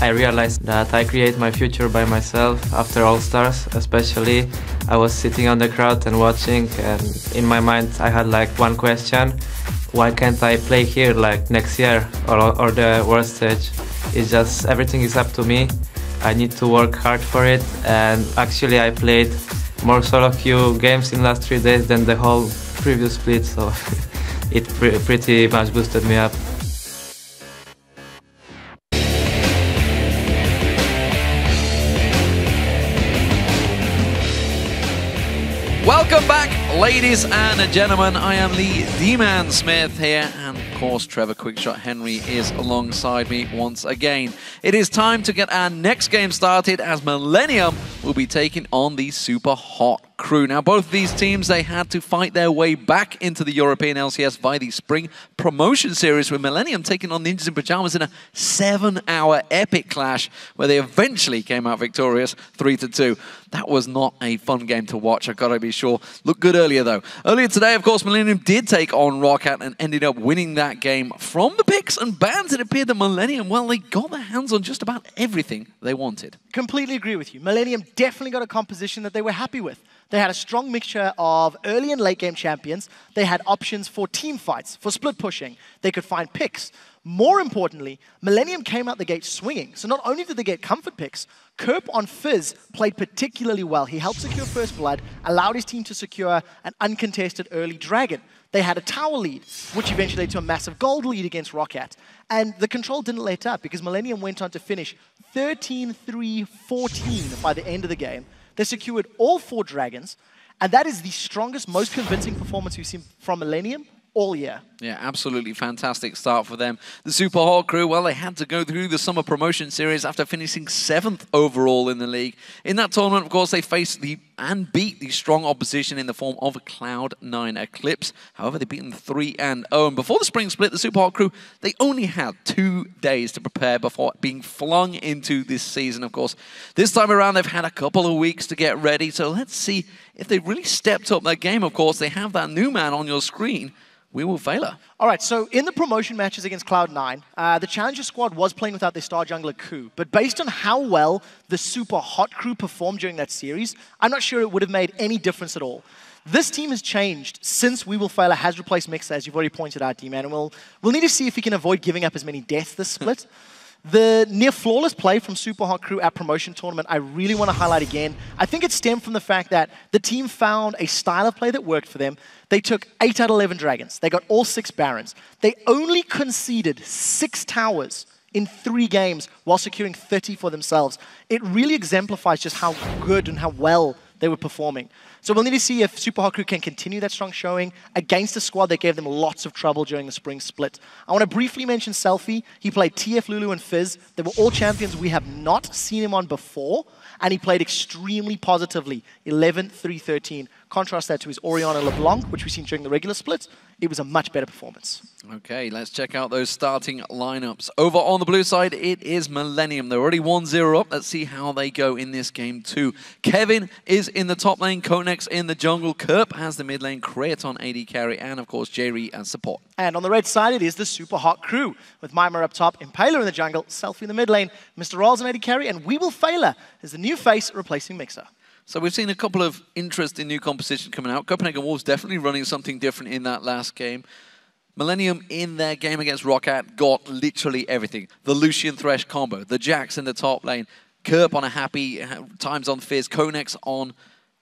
I realized that I create my future by myself after All-Stars, especially. I was sitting on the crowd and watching, and in my mind I had like one question: why can't I play here like next year or the world stage? It's just everything is up to me. I need to work hard for it, and actually I played more solo queue games in the last 3 days than the whole previous split, so it pretty much boosted me up. Welcome back, ladies and gentlemen. I am the D-Man Smith here, and of course Trevor Quickshot Henry is alongside me once again. It is time to get our next game started, as Millennium will be taking on the Super Hot Crew. Now, both of these teams, they had to fight their way back into the European LCS via the Spring Promotion Series, with Millennium taking on Ninjas in Pajamas in a 7-hour epic clash, where they eventually came out victorious 3-2. That was not a fun game to watch, I've got to be sure. Looked good earlier, though. Earlier today, of course, Millennium did take on ROCCAT and ended up winning that game. From the picks and bans, it appeared that Millennium, well, they got their hands on just about everything they wanted. Completely agree with you. Millennium definitely got a composition that they were happy with. They had a strong mixture of early and late game champions. They had options for team fights, for split pushing. They could find picks. More importantly, Millennium came out the gate swinging. So not only did they get comfort picks, Kerp on Fizz played particularly well. He helped secure first blood, allowed his team to secure an uncontested early dragon. They had a tower lead, which eventually led to a massive gold lead against ROCCAT. And the control didn't let up, because Millennium went on to finish 13-3-14 by the end of the game. They secured all 4 dragons, and that is the strongest, most convincing performance we've seen from Millennium all year. Yeah, absolutely fantastic start for them. The Super Hot Crew, well, they had to go through the Summer Promotion Series after finishing 7th overall in the league. In that tournament, of course, they faced and beat the strong opposition in the form of Cloud9 Eclipse. However, they beat them 3-0. And before the spring split, the Super Hot Crew, they only had 2 days to prepare before being flung into this season, of course. This time around, they've had a couple of weeks to get ready. So let's see if they really stepped up their game. Of course, they have that new man on your screen, wewillfailer. All right, so in the promotion matches against Cloud9, the Challenger squad was playing without their star jungler Ku. But based on how well the Super Hot Crew performed during that series, I'm not sure it would have made any difference at all. This team has changed since wewillfailer has replaced Mixer, as you've already pointed out, D-Man. And we'll need to see if he can avoid giving up as many deaths this split. The near-flawless play from Super Hot Crew at Promotion Tournament, I really want to highlight again. I think it stemmed from the fact that the team found a style of play that worked for them. They took 8 out of 11 dragons. They got all 6 barons. They only conceded 6 towers in 3 games while securing 30 for themselves. It really exemplifies just how good and how well they were performing. So we'll need to see if Super Hot Crew can continue that strong showing against a squad that gave them lots of trouble during the spring split. I want to briefly mention SELFIE. He played TF Lulu and Fizz. They were all champions we have not seen him on before, and he played extremely positively, 11-3-13. Contrast that to his Orianna LeBlanc, which we've seen during the regular splits. It was a much better performance. Okay, let's check out those starting lineups. Over on the blue side, it is Millennium. They're already 1-0 up. Let's see how they go in this game too. Kevin is in the top lane, KottenX in the jungle, Kerp has the mid lane, Creaton AD carry, and of course Jree as support. And on the red side, it is the Super Hot Crew, with Mimer up top, Impaler in the jungle, SELFIE in the mid lane, MrRalleZ AD carry, and wewillfailer is the new face replacing Mixer. So we've seen a couple of interesting new composition coming out. Copenhagen Wolves definitely running something different in that last game. Millennium in their game against ROCCAT got literally everything. The Lucian Thresh combo, the Jax in the top lane, Kerp on a happy times on Fizz, KottenX on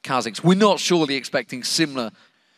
Kha'Zix. We're not surely expecting similar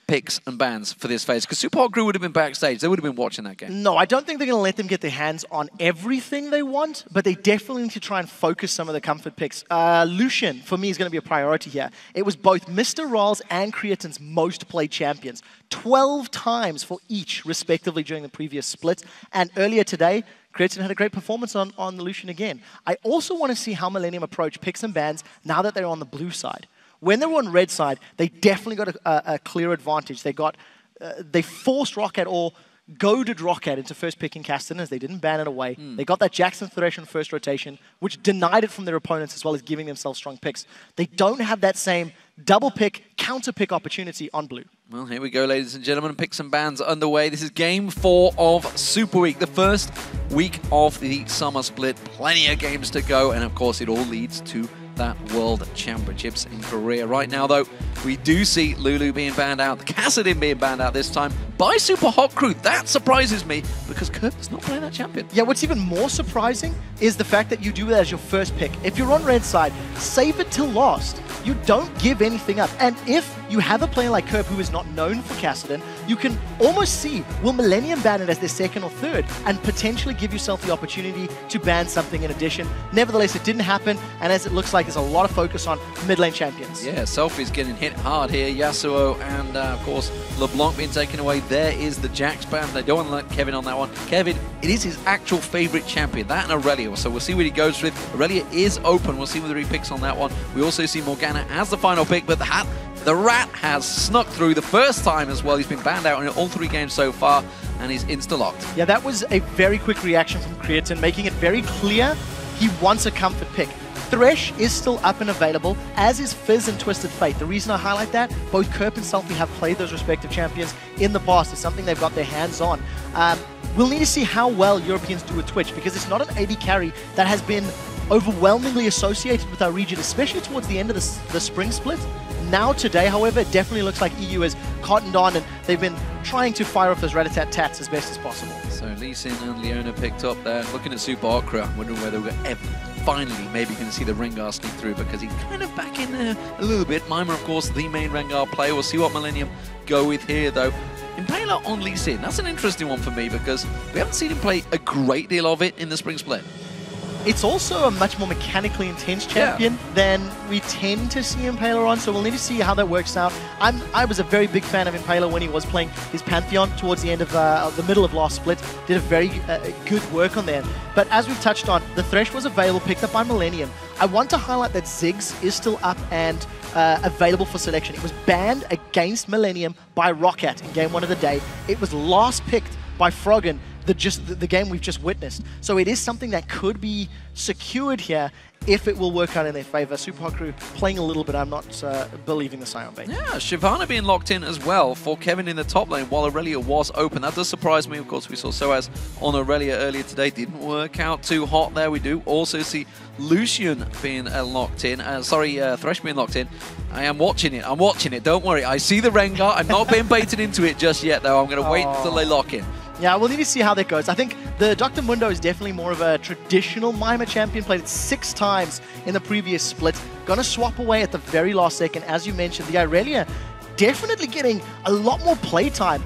picks and bans for this phase, because Super Hot Crew would have been backstage. They would have been watching that game. No, I don't think they're going to let them get their hands on everything they want, but they definitely need to try and focus some of the comfort picks. Lucian, for me, is going to be a priority here. It was both MrRalleZ and Creaton's most played champions, 12 times for each, respectively, during the previous split. And earlier today, Creaton had a great performance on the Lucian again. I also want to see how Millennium approach picks and bans now that they're on the blue side. When they were on red side, they definitely got a clear advantage. They forced ROCCAT or goaded ROCCAT into first picking Castaners. They didn't ban it away. They got that Jackson Thresh on first rotation, which denied it from their opponents as well as giving themselves strong picks. They don't have that same double pick, counter pick opportunity on blue. Well, here we go, ladies and gentlemen. Picks and bans underway. This is game 4 of Super Week, the first week of the summer split. Plenty of games to go, and of course, it all leads to that World Championships in Korea. Right now, though, we do see Lulu being banned out, the Kassadin being banned out this time by Super Hot Crew. That surprises me because Kerp is not playing that champion. Yeah, what's even more surprising is the fact that you do that as your first pick. If you're on red side, save it till last. You don't give anything up. And if you have a player like Kerp who is not known for Kassadin, you can almost see, will Millennium ban it as their second or third and potentially give yourself the opportunity to ban something in addition. Nevertheless, it didn't happen, and as it looks like, there's a lot of focus on mid lane champions. Yeah, SELFIE's getting hit hard here. Yasuo and, of course, LeBlanc being taken away. There is the Jax ban. They don't want to let Kevin on that one. Kevin, it is his actual favorite champion, that and Aurelia. So we'll see what he goes with. Aurelia is open. We'll see whether he picks on that one. We also see Morgana as the final pick, but the Rat has snuck through the first time as well. He's been banned out in all 3 games so far, and he's insta-locked. Yeah, that was a very quick reaction from Creaton, making it very clear he wants a comfort pick. Thresh is still up and available, as is Fizz and Twisted Fate. The reason I highlight that, both Kerp and SELFIE have played those respective champions in the past. It's something they've got their hands on. We'll need to see how well Europeans do with Twitch, because it's not an AD carry that has been overwhelmingly associated with our region, especially towards the end of the spring split. Now today, however, it definitely looks like EU has cottoned on, and they've been trying to fire off those rat-a-tat-tats as best as possible. So Lee Sin and Leona picked up there. Looking at Super Hot Crew, I'm wondering whether we're ever finally maybe going to see the Rengar sneak through, because he's kind of back in there a little bit. Mimer, of course, the main Rengar player. We'll see what Millennium go with here, though. Impaler on Lee Sin, that's an interesting one for me, because we haven't seen him play a great deal of it in the spring split. It's also a much more mechanically intense champion than we tend to see Impaler on, so we'll need to see how that works out. I was a very big fan of Impaler when he was playing his Pantheon towards the end of the middle of last split. Did a very good work on there. But as we've touched on, the Thresh was available, picked up by Millennium. I want to highlight that Ziggs is still up and available for selection. It was banned against Millennium by Roccat in game 1 of the day. It was last picked by Froggen, the game we've just witnessed. So it is something that could be secured here if it will work out in their favor. Super Hot Crew playing a little bit. I'm not believing the Sion bait. Yeah, Shyvana being locked in as well for Kevin in the top lane while Aurelia was open. That does surprise me. Of course, we saw Soaz on Aurelia earlier today. Didn't work out too hot there. We do also see Lucian being locked in. Thresh being locked in. I am watching it. I'm watching it. Don't worry. I see the Rengar. I'm not being baited into it just yet, though. I'm going to wait until they lock in. Yeah, we'll need to see how that goes. I think the Dr. Mundo is definitely more of a traditional Mimer champion, played it 6 times in the previous split. Gonna swap away at the very last second. As you mentioned, the Aurelia definitely getting a lot more playtime.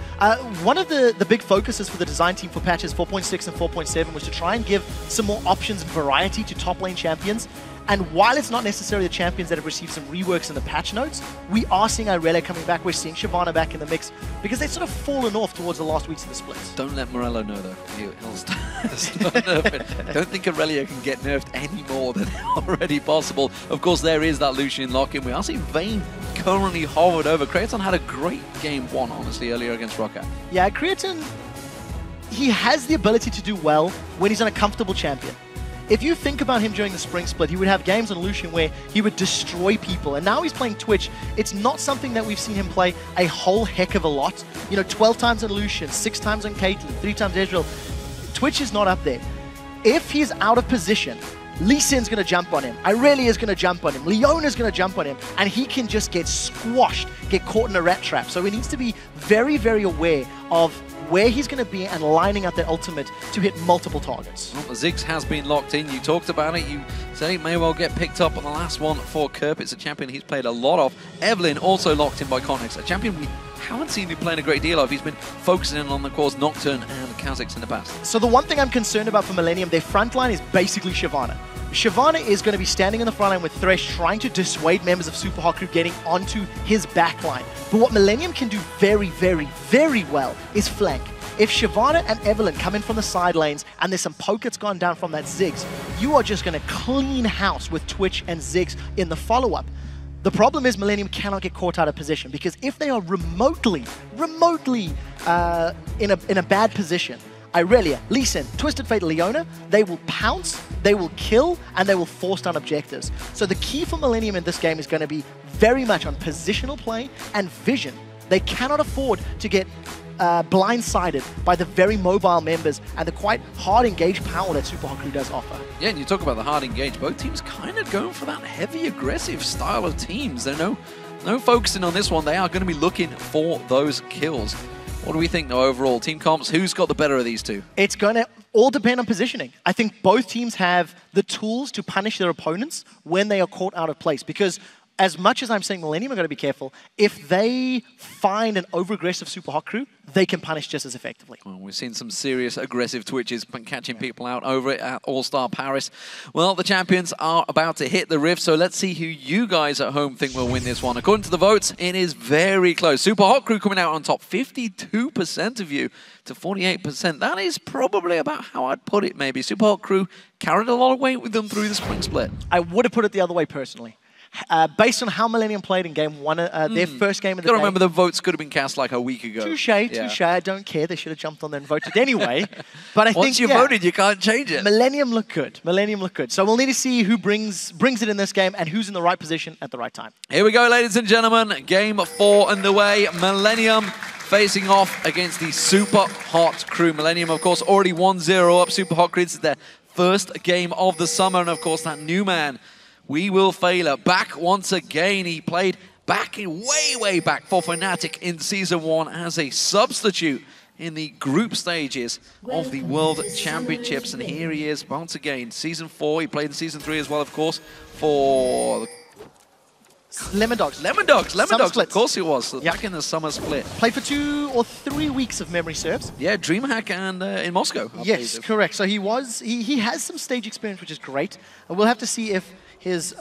One of the big focuses for the design team for patches 4.6 and 4.7 was to try and give some more options and variety to top lane champions. And while it's not necessarily the champions that have received some reworks in the patch notes, we are seeing Irelia coming back. We're seeing Shyvana back in the mix because they've sort of fallen off towards the last weeks of the splits. Don't let Morello know, though. He'll start nerfing. I don't think Aurelia can get nerfed any more than already possible. Of course, there is that Lucian lock-in. We are seeing Vayne currently hovered over. Creaton had a great game 1, honestly, earlier against Roccat. Yeah, Creaton, he has the ability to do well when he's on a comfortable champion. If you think about him during the spring split, he would have games on Lucian where he would destroy people. And now he's playing Twitch. It's not something that we've seen him play a whole heck of a lot. You know, 12 times on Lucian, 6 times on Caitlyn, 3 times Ezreal. Twitch is not up there. If he's out of position, Lee Sin's going to jump on him. Irelia is going to jump on him. Leona's going to jump on him. And he can just get squashed, get caught in a rat trap. So he needs to be very, very aware of where he's going to be and lining up that ultimate to hit multiple targets. Well, Ziggs has been locked in. You talked about it. You said he may well get picked up on the last one for Kerp. It's a champion he's played a lot of. Evelyn also locked in by KottenX, a champion we haven't seen him playing a great deal of. He's been focusing in on the course Nocturne and Kha'Zix in the past. So the one thing I'm concerned about for Millennium, their front line is basically Shyvana. Shyvana is going to be standing in the front line with Thresh, trying to dissuade members of Super Hot Crew getting onto his back line. But what Millennium can do very, very, very well is flank. If Shyvana and Evelyn come in from the side lanes and there's some poke that's gone down from that Ziggs, you are just going to clean house with Twitch and Ziggs in the follow-up. The problem is Millennium cannot get caught out of position, because if they are remotely in a bad position, Irelia, Lee Sin, Twisted Fate, Leona, they will pounce, they will kill, and they will force down objectives. So the key for Millennium in this game is going to be very much on positional play and vision They cannot afford to get blindsided by the very mobile members and the quite hard engaged power that Super Hot Crew does offer. Yeah, and you talk about the hard engage. Both teams kind of going for that heavy aggressive style of teams. They're no focusing on this one. They are going to be looking for those kills. What do we think, though, overall? Team comps, who's got the better of these two? It's going to all depend on positioning. I think both teams have the tools to punish their opponents when they are caught out of place. Because as much as I'm saying Millennium are going to be careful, if they find an over-aggressive Super Hot Crew, they can punish just as effectively. Well, we've seen some serious aggressive twitches catching people out over it at All-Star Paris. Well, the champions are about to hit the rift, so let's see who you guys at home think will win this one. According to the votes, it is very close. Super Hot Crew coming out on top, 52% of you to 48%. That is probably about how I'd put it, maybe. Super Hot Crew carried a lot of weight with them through the spring split. I would have put it the other way, personally. Based on how Millennium played in game one, their first game of the day. Gotta remember the votes could have been cast like a week ago. Touche. I don't care. They should have jumped on there and voted anyway. But I think once you voted, you can't change it. Millennium look good. Millennium look good. So we'll need to see who brings it in this game and who's in the right position at the right time. Here we go, ladies and gentlemen. Game 4 underway. Millennium facing off against the Super Hot Crew. Millennium, of course, already 1-0 up. Super Hot Crew, this is their first game of the summer. And, of course, that new man, wewillfailer, back once again. He played back in way back for Fnatic in Season 1 as a substitute in the group stages of the World Championships. And here he is once again. Season 4, he played in Season 3 as well, of course, for Lemon Dogs. Lemon Dogs, of course it was. So yep. Back in the summer split. Played for 2 or 3 weeks of memory serves. Yeah, DreamHack and in Moscow. Yes, correct. So he has some stage experience, which is great. And we'll have to see if his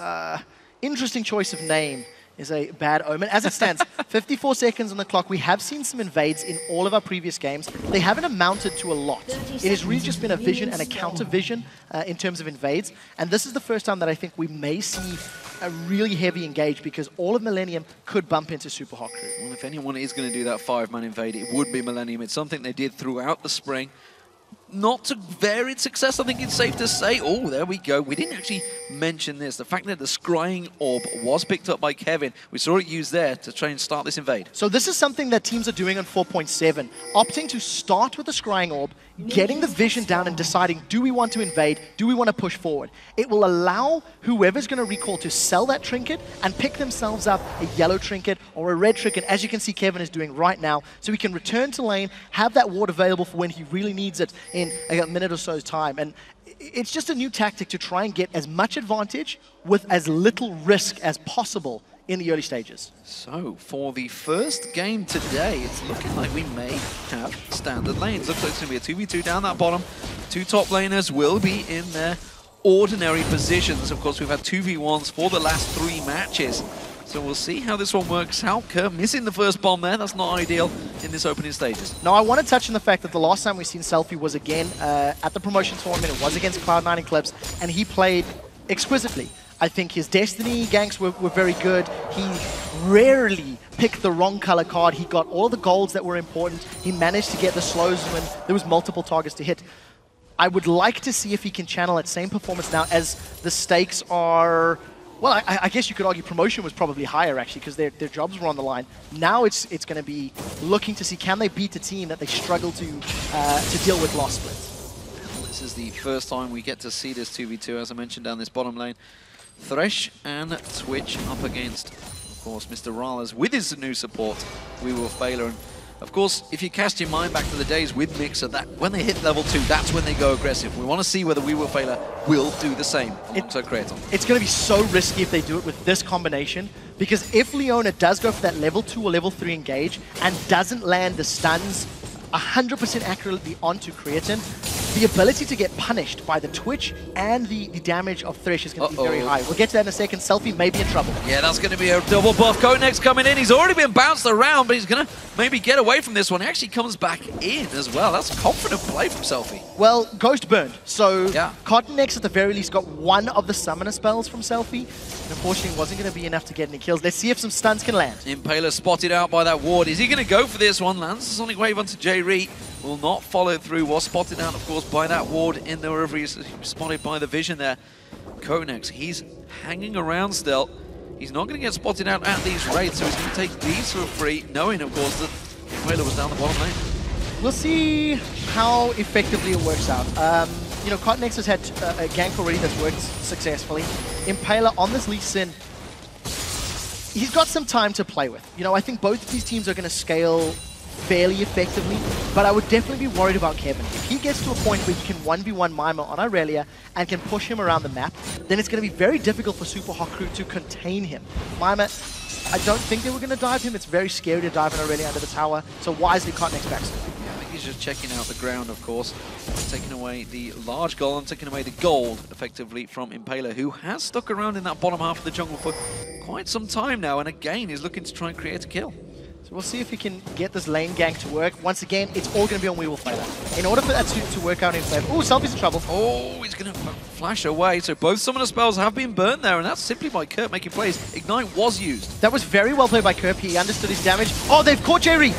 interesting choice of name is a bad omen. As it stands, 54 seconds on the clock. We have seen some invades in all of our previous games. They haven't amounted to a lot. It has really just been a vision and a counter vision in terms of invades. And this is the first time that I think we may see a really heavy engage because all of Millennium could bump into Super Hot Crew. Well, if anyone is going to do that 5-man invade, it would be Millennium. It's something they did throughout the spring. Not to varied success, I think it's safe to say. Oh, there we go. We didn't actually mention this. The fact that the scrying orb was picked up by Kevin. We saw it used there to try and start this invade. So this is something that teams are doing on 4.7. Opting to start with the scrying orb, getting the vision down and deciding, do we want to invade? Do we want to push forward? It will allow whoever's going to recall to sell that trinket and pick themselves up a yellow trinket or a red trinket, as you can see Kevin is doing right now. So he can return to lane, have that ward available for when he really needs it in a minute or so's time. And it's just a new tactic to try and get as much advantage with as little risk as possible in the early stages. So, for the first game today, it's looking like we may have standard lanes. Looks like it's going to be a 2v2 down that bottom. 2 top laners will be in their ordinary positions. Of course, we've had 2v1s for the last 3 matches. So we'll see how this one works out. Kerp missing the first bomb there. That's not ideal in this opening stages. Now, I want to touch on the fact that the last time we've seen SELFIE was again at the promotion tournament. It was against Cloud9 Eclipse, and he played exquisitely. I think his Destiny ganks were very good. He rarely picked the wrong color card. He got all the golds that were important. He managed to get the slows when there was multiple targets to hit. I would like to see if he can channel that same performance now as the stakes are... Well, I guess you could argue promotion was probably higher, actually, because their jobs were on the line. Now it's going to be looking to see, can they beat a team that they struggle to deal with loss splits? This is the first time we get to see this 2v2, as I mentioned, down this bottom lane. Thresh and Twitch up against, of course, MrRalleZ with his new support, wewillfailer. And of course, if you cast your mind back to the days with Mixer, that when they hit level 2, that's when they go aggressive. We want to see whether wewillfailer will do the same alongside Creaton. It's going to be so risky if they do it with this combination, because if Leona does go for that level 2 or level 3 engage and doesn't land the stuns 100% accurately onto Creaton, the ability to get punished by the Twitch and the damage of Thresh is going to be very high. We'll get to that in a second. SELFIE may be in trouble. Yeah, that's going to be a double buff. KottenX coming in. He's already been bounced around, but he's going to maybe get away from this one. He actually comes back in as well. That's a confident play from SELFIE. Well, Ghost burned. So yeah. KottenX at the very least got one of the summoner spells from SELFIE. And unfortunately, wasn't going to be enough to get any kills. Let's see if some stuns can land. Impaler spotted out by that ward. Is he going to go for this one? Lands the Sonic Wave onto Jree. Will not follow through. Was spotted out, of course, by that ward in there. He was spotted by the vision there. KottenX, he's hanging around still. He's not going to get spotted out at these raids, so he's going to take these for free, knowing, of course, that Impaler was down the bottom lane. We'll see how effectively it works out. You know, KottenX has had a gank already that's worked successfully. Impaler on this Lee Sin, he's got some time to play with. You know, I think both of these teams are going to scale fairly effectively, but I would definitely be worried about Kevin. If he gets to a point where he can 1v1 Mimer on Irelia and can push him around the map, then it's going to be very difficult for Super Hot Crew to contain him. Mimer, I don't think they were going to dive him. It's very scary to dive an Irelia under the tower, so wisely KottenX backs him. Yeah, I think he's just checking out the ground, of course. Taking away the large golem, taking away the gold, effectively, from Impaler, who has stuck around in that bottom half of the jungle for quite some time now, and again is looking to try and create a kill. So we'll see if he can get this lane gank to work. Once again, it's all going to be on wewillfailer. In order for that to work out in favor... Oh, SELFIE's in trouble. Oh, he's going to flash away. So both summoner spells have been burned there, and that's simply by Kerp making plays. Ignite was used. That was very well played by Kerp. He understood his damage. Oh, they've caught Jree.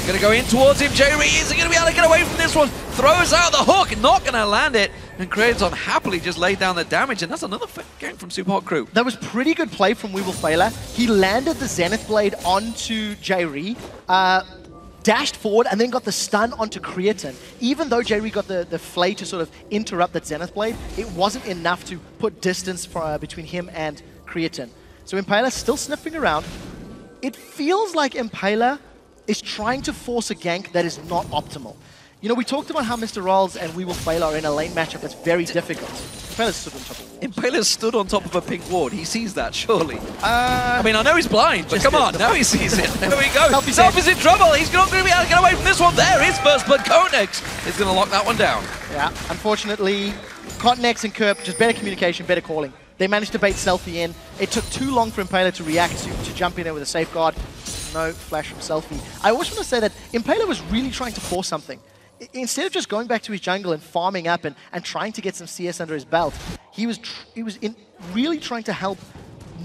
Going to go in towards him. Jree, is he going to be able to get away from this one? Throws out the hook, not going to land it. And Creaton happily just laid down the damage, and that's another game from Super Hot Crew. That was pretty good play from wewillfailer. He landed the Zenith Blade onto Jree, dashed forward, and then got the stun onto Creaton. Even though Jree got the flay to sort of interrupt that Zenith Blade, it wasn't enough to put distance between him and Creaton. So Impaler still sniffing around. It feels like Impaler is trying to force a gank that is not optimal. You know, we talked about how MrRalleZ and wewillfailer are in a lane matchup that's very difficult. Impaler stood on top of walls. Impaler stood on top of a pink ward. He sees that, surely. I mean, I know he's blind, but come on, now he sees it. There we go. SELFIE's in trouble. He's not going to be able to get away from this one. There is first blood. KottenX is going to lock that one down. Yeah, unfortunately, KottenX and Kerp, just better communication, better calling. They managed to bait SELFIE in. It took too long for Impaler to react, to jump in there with a safeguard. No flash from SELFIE. I also want to say that Impaler was really trying to force something. Instead of just going back to his jungle and farming up and trying to get some CS under his belt, he was really trying to help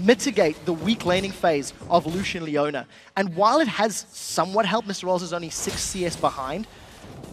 mitigate the weak laning phase of Lucian Leona. And while it has somewhat helped, MrRalleZ is only 6 CS behind.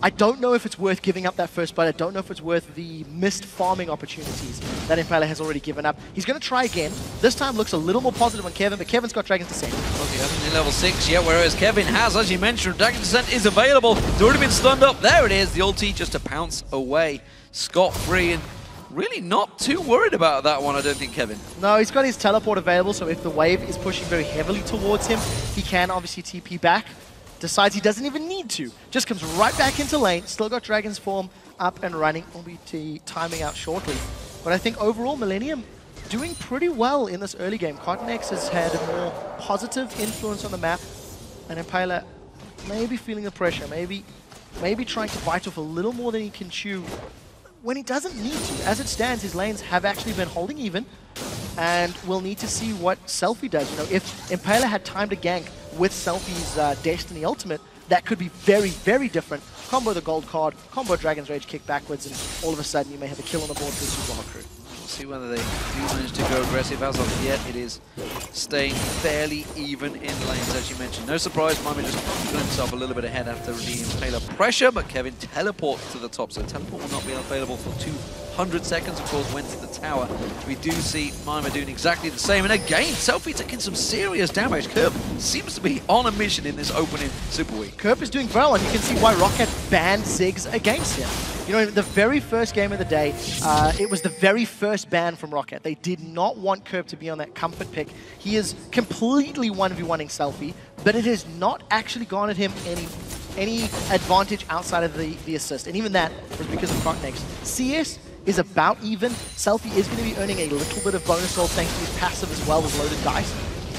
I don't know if it's worth giving up that first blood. I don't know if it's worth the missed farming opportunities that Impaler has already given up. He's going to try again. This time looks a little more positive on Kevin, but Kevin's got Dragon's Descent. Well, he hasn't in level 6 yet, whereas Kevin has, as you mentioned, Dragon's Descent is available. It's already been stunned up. There it is. The ulti just to pounce away scot-free, and really not too worried about that one, I don't think, Kevin. No, he's got his teleport available, so if the wave is pushing very heavily towards him, he can obviously TP back. Decides he doesn't even need to. Just comes right back into lane. Still got Dragon's Form up and running. Will be timing out shortly. But I think overall, Millennium doing pretty well in this early game. KottenX has had a more positive influence on the map. And Impaler maybe feeling the pressure. Maybe trying to bite off a little more than he can chew when he doesn't need to. As it stands, his lanes have actually been holding even. And we'll need to see what SELFIE does. You know, if Impaler had time to gank with SELFIE's Destiny Ultimate, that could be very, very different. Combo the gold card, combo Dragon's Rage, kick backwards, and all of a sudden you may have a kill on the board for the Super Hot Crew. We'll see whether they do manage to go aggressive. As of yet, it is staying fairly even in lanes, as you mentioned. No surprise, Mimer just got himself a little bit ahead after the Impaler pressure, but Kevin teleports to the top, so teleport will not be available for 200 seconds, of course, went to the tower. We do see Mimer doing exactly the same, and again, SELFIE taking some serious damage. Kerp seems to be on a mission in this opening Super Week. Kerp is doing well, and you can see why Rocket banned Ziggs against him. You know, the very first game of the day, it was the very first ban from Rocket. They did not want Kerp to be on that comfort pick. He is completely 1v1ing SELFIE, but it has not actually garnered him any advantage outside of the assist, and even that was because of KottenX. CS is about even. SELFIE is going to be earning a little bit of bonus roll thanks to his passive as well with loaded dice.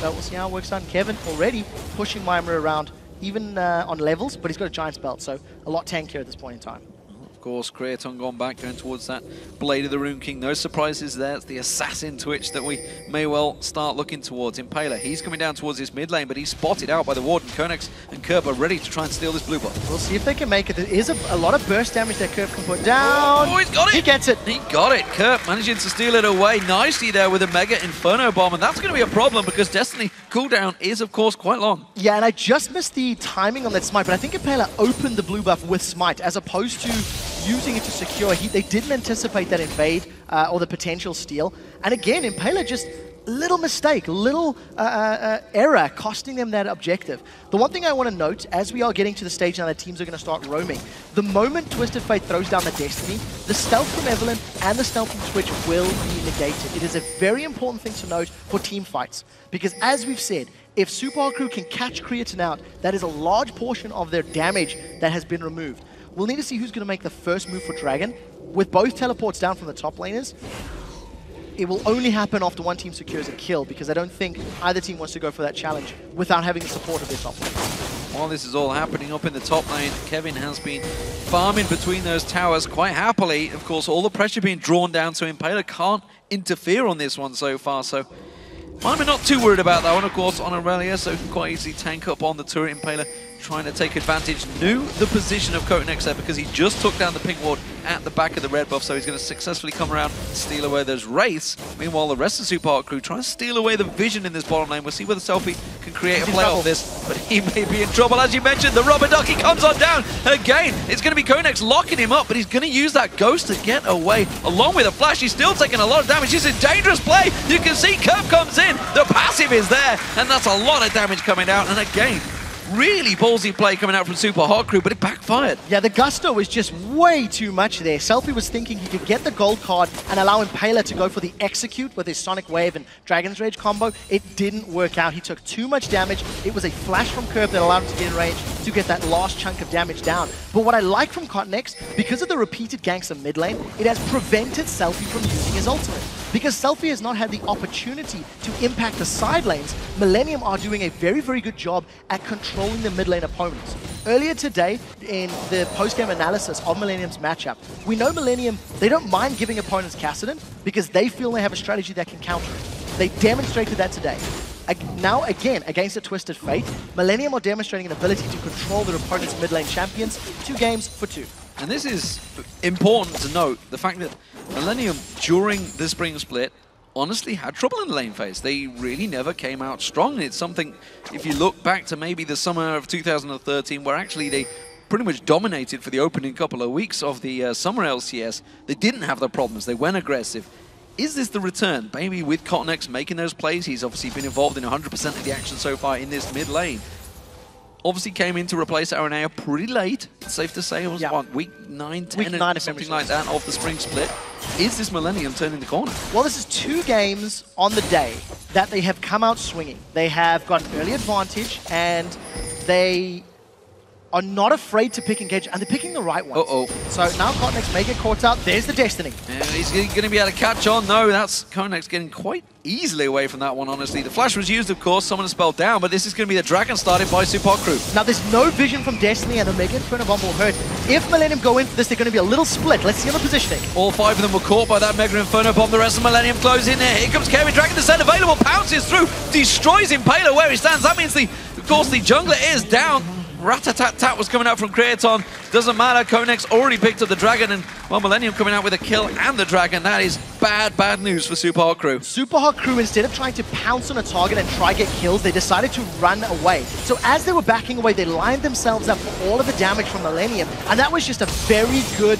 So we'll see how it works out. Kevin already pushing Mimer around, even on levels, but he's got a Giant's Belt, so a lot tankier at this point in time. Of course, Creaton gone back, going towards that Blade of the Rune King. No surprises there. It's the Assassin Twitch that we may well start looking towards. Impaler, he's coming down towards his mid lane, but he's spotted out by the Warden. KottenX and Kerp are ready to try and steal this blue buff. We'll see if they can make it. There is a lot of burst damage that Kerp can put down. Oh, he's got it! He gets it! He got it! Kerp managing to steal it away nicely there with a Mega Inferno Bomb, and that's going to be a problem because Destiny cooldown is, of course, quite long. Yeah, and I just missed the timing on that Smite, but I think Impaler opened the blue buff with Smite as opposed to using it to secure. They didn't anticipate that invade or the potential steal. And again, Impaler just little mistake, little error costing them that objective. The one thing I want to note, as we are getting to the stage now that teams are going to start roaming, the moment Twisted Fate throws down the Destiny, the stealth from Evelynn and the stealth from Twitch will be negated. It is a very important thing to note for team fights, because as we've said, if Super Hot Crew can catch Creaton out, that is a large portion of their damage that has been removed. We'll need to see who's going to make the first move for Dragon. With both teleports down from the top laners, it will only happen after one team secures a kill, because I don't think either team wants to go for that challenge without having the support of their top lane. While this is all happening up in the top lane, Kevin has been farming between those towers quite happily. Of course, all the pressure being drawn down, so Impaler can't interfere on this one so far. So Mimer not too worried about that one, of course, on Aurelia, so can quite easily tank up on the turret. Impaler trying to take advantage, knew the position of KottenX there because he just took down the pink ward at the back of the red buff, so he's going to successfully come around, steal away those wraiths. Meanwhile, the rest of the Super Hot Crew trying to steal away the vision in this bottom lane. We'll see whether SELFIE can create a play off this, but he may be in trouble. As you mentioned, the Rubizewski comes on down again. It's going to be KottenX locking him up, but he's going to use that ghost to get away. Along with a flash, he's still taking a lot of damage. He's in dangerous play. You can see Kerp comes in. The passive is there, and that's a lot of damage coming out. And again, really ballsy play coming out from Super Hot Crew, but it backfired. Yeah, the gusto was just way too much there. SELFIE was thinking he could get the gold card and allow Impaler to go for the execute with his Sonic Wave and Dragon's Rage combo. It didn't work out. He took too much damage. It was a flash from Kerp that allowed him to get in range to get that last chunk of damage down. But what I like from KottenX, because of the repeated ganks of mid lane, it has prevented SELFIE from using his ultimate. Because SELFIE has not had the opportunity to impact the side lanes, Millennium are doing a very, very good job at controlling the mid lane opponents. Earlier today, in the post-game analysis of Millennium's matchup, we know Millennium, they don't mind giving opponents Kassadin because they feel they have a strategy that can counter it. They demonstrated that today. Now, again, against a Twisted Fate, Millennium are demonstrating an ability to control their opponent's mid lane champions 2 games for 2. And this is important to note, the fact that Millennium, during the spring split, honestly had trouble in the lane phase. They really never came out strong. It's something, if you look back to maybe the summer of 2013, where actually they pretty much dominated for the opening couple of weeks of the summer LCS, they didn't have the problems. They went aggressive. Is this the return? Maybe with KottenX making those plays, he's obviously been involved in 100% of the action so far in this mid lane. Obviously came in to replace Aranea pretty late. It's safe to say it was, what, week 9, 10, week 9 something like that of the spring split. Is this Millennium turning the corner? Well, this is 2 games on the day that they have come out swinging. They have got an early advantage, and they are not afraid to pick engage, and they're picking the right ones. So now KottenX may get caught out. There's the Destiny. Yeah, he's going to be able to catch on. No, that's KottenX getting quite easily away from that one, honestly. The flash was used, of course, someone spelled down, but this is going to be the Dragon started by Super Hot Crew. Now, there's no vision from Destiny, and the Mega Inferno Bomb will hurt. If Millennium go in for this, they're going to be a little split. Let's see on the positioning. All 5 of them were caught by that Mega Inferno Bomb. The rest of Millennium close in there. Here comes Kerp. Dragon Descent available, pounces through, destroys Impaler where he stands. That means, of course, the jungler is down. Rat-a-tat-tat was coming out from Creaton. Doesn't matter, KottenX already picked up the Dragon, and well, Millennium coming out with a kill and the Dragon. That is bad, bad news for Super Hot Crew. Super Hot Crew, instead of trying to pounce on a target and try get kills, they decided to run away. So as they were backing away, they lined themselves up for all of the damage from Millennium, and that was just a very good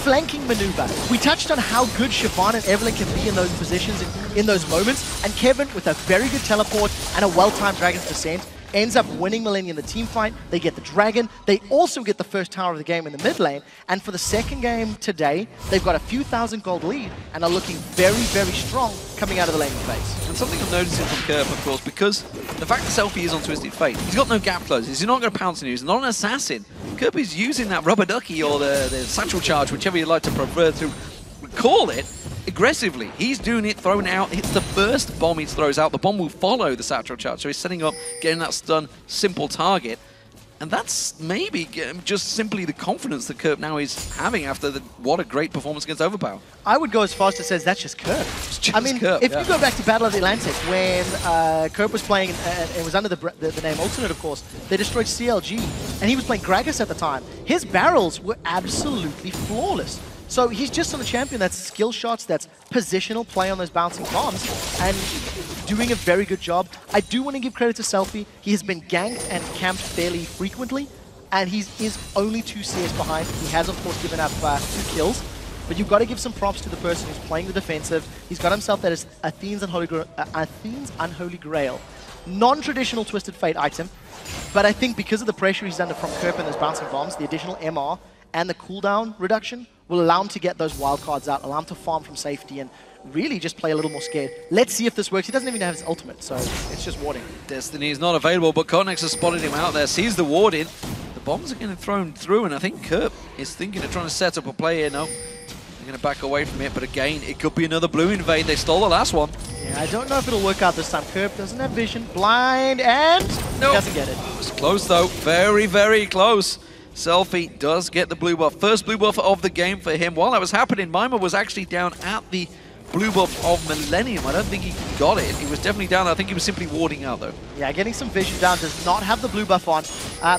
flanking maneuver. We touched on how good Siobhan and Evelynn can be in those positions, in those moments, and Kevin, with a very good teleport and a well-timed Dragon's Descent, ends up winning Millennium the team fight. They get the Dragon. They also get the first tower of the game in the mid lane. And for the second game today, they've got a few thousand gold lead and are looking very, very strong coming out of the laning phase. And something I'm noticing from Kerp, of course, because the fact that SELFIE is on Twisted Fate, he's got no gap closes. He's not going to pounce on you. He's not an assassin. Kerp is using that rubber ducky or the satchel charge, whichever you like to prefer to call it, aggressively. He's doing it, throwing it out. It's the first bomb he throws out. The bomb will follow the satchel charge. So he's setting up, getting that stun, simple target. And that's maybe just simply the confidence that Kerp now is having after what a great performance against Overpower. I would go as far as to say that's just Kerp. I mean, if you go back to Battle of the Atlantic, when Kerp was playing, and it was under the name Alternate, of course, they destroyed CLG, and he was playing Gragas at the time. His barrels were absolutely flawless. So he's just on a champion that's skill shots, that's positional play on those bouncing bombs, and doing a very good job. I do want to give credit to SELFIE. He has been ganked and camped fairly frequently, and he is only 2 CS behind. He has, of course, given up 2 kills. but you've got to give some props to the person who's playing the defensive. He's got himself that is Athene's Unholy Grail. Non-traditional Twisted Fate item, but I think because of the pressure he's under from Kerp and those bouncing bombs, the additional MR and the cooldown reduction will allow him to get those wild cards out, allow him to farm from safety and really just play a little more scared. Let's see if this works. He doesn't even have his ultimate, so it's just warding. Destiny is not available, but KottenX has spotted him out there, sees the ward in. The bombs are getting thrown through, and I think Kerp is thinking of trying to set up a play here. No, they're going to back away from it, but again, it could be another blue invade. They stole the last one. Yeah, I don't know if it'll work out this time. Kerp doesn't have vision, blind, and nope. Doesn't get it. It was close though, very, very close. SELFIE does get the blue buff. First blue buff of the game for him. While that was happening, Mimer was actually down at the blue buff of Millennium. I don't think he got it. He was definitely down. I think he was simply warding out though. Yeah, getting some vision down, does not have the blue buff on.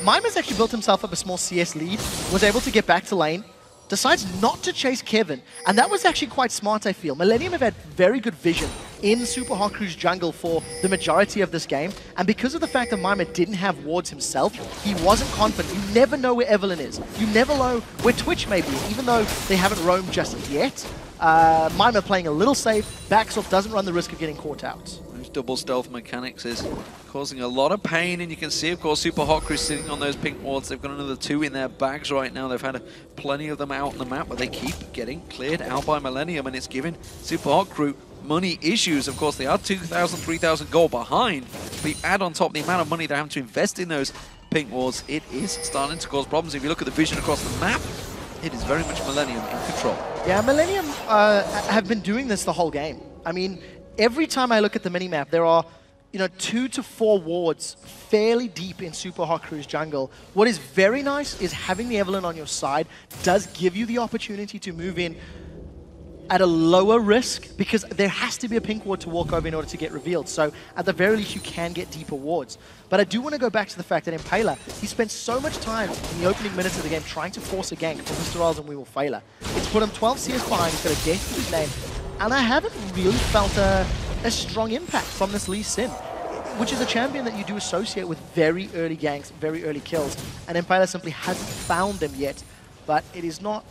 Mimer's actually built himself up a small CS lead, was able to get back to lane, decides not to chase Kevin, and that was actually quite smart, I feel. Millennium have had very good vision in Super Hot Crew's jungle for the majority of this game, and because of the fact that Mimer didn't have wards himself, he wasn't confident. You never know where Evelyn is. You never know where Twitch may be, even though they haven't roamed just yet. Mimer playing a little safe, backs off, doesn't run the risk of getting caught out. Those double stealth mechanics is causing a lot of pain, and you can see, of course, Super Hot Crew sitting on those pink wards. They've got another 2 in their bags right now. They've had plenty of them out on the map, but they keep getting cleared out by Millennium, and it's giving Super Hot Crew money issues. Of course, they are 2,000, 3,000 gold behind. But you add on top the amount of money they're having to invest in those pink wards, it is starting to cause problems. If you look at the vision across the map, it is very much Millennium in control. Yeah, Millennium have been doing this the whole game. I mean, every time I look at the minimap, there are 2 to 4 wards fairly deep in Super Hot Crew's jungle. What is very nice is having the Evelyn on your side does give you the opportunity to move in at a lower risk, because there has to be a pink ward to walk over in order to get revealed. So at the very least, you can get deeper wards. But I do want to go back to the fact that Impaler, he spent so much time in the opening minutes of the game trying to force a gank for MrRalleZ and wewillfailer. It's put him 12 CS behind, he's got a death to his name, and I haven't really felt a strong impact from this Lee Sin, which is a champion that you do associate with very early ganks, very early kills, and Impaler simply hasn't found them yet. But it is not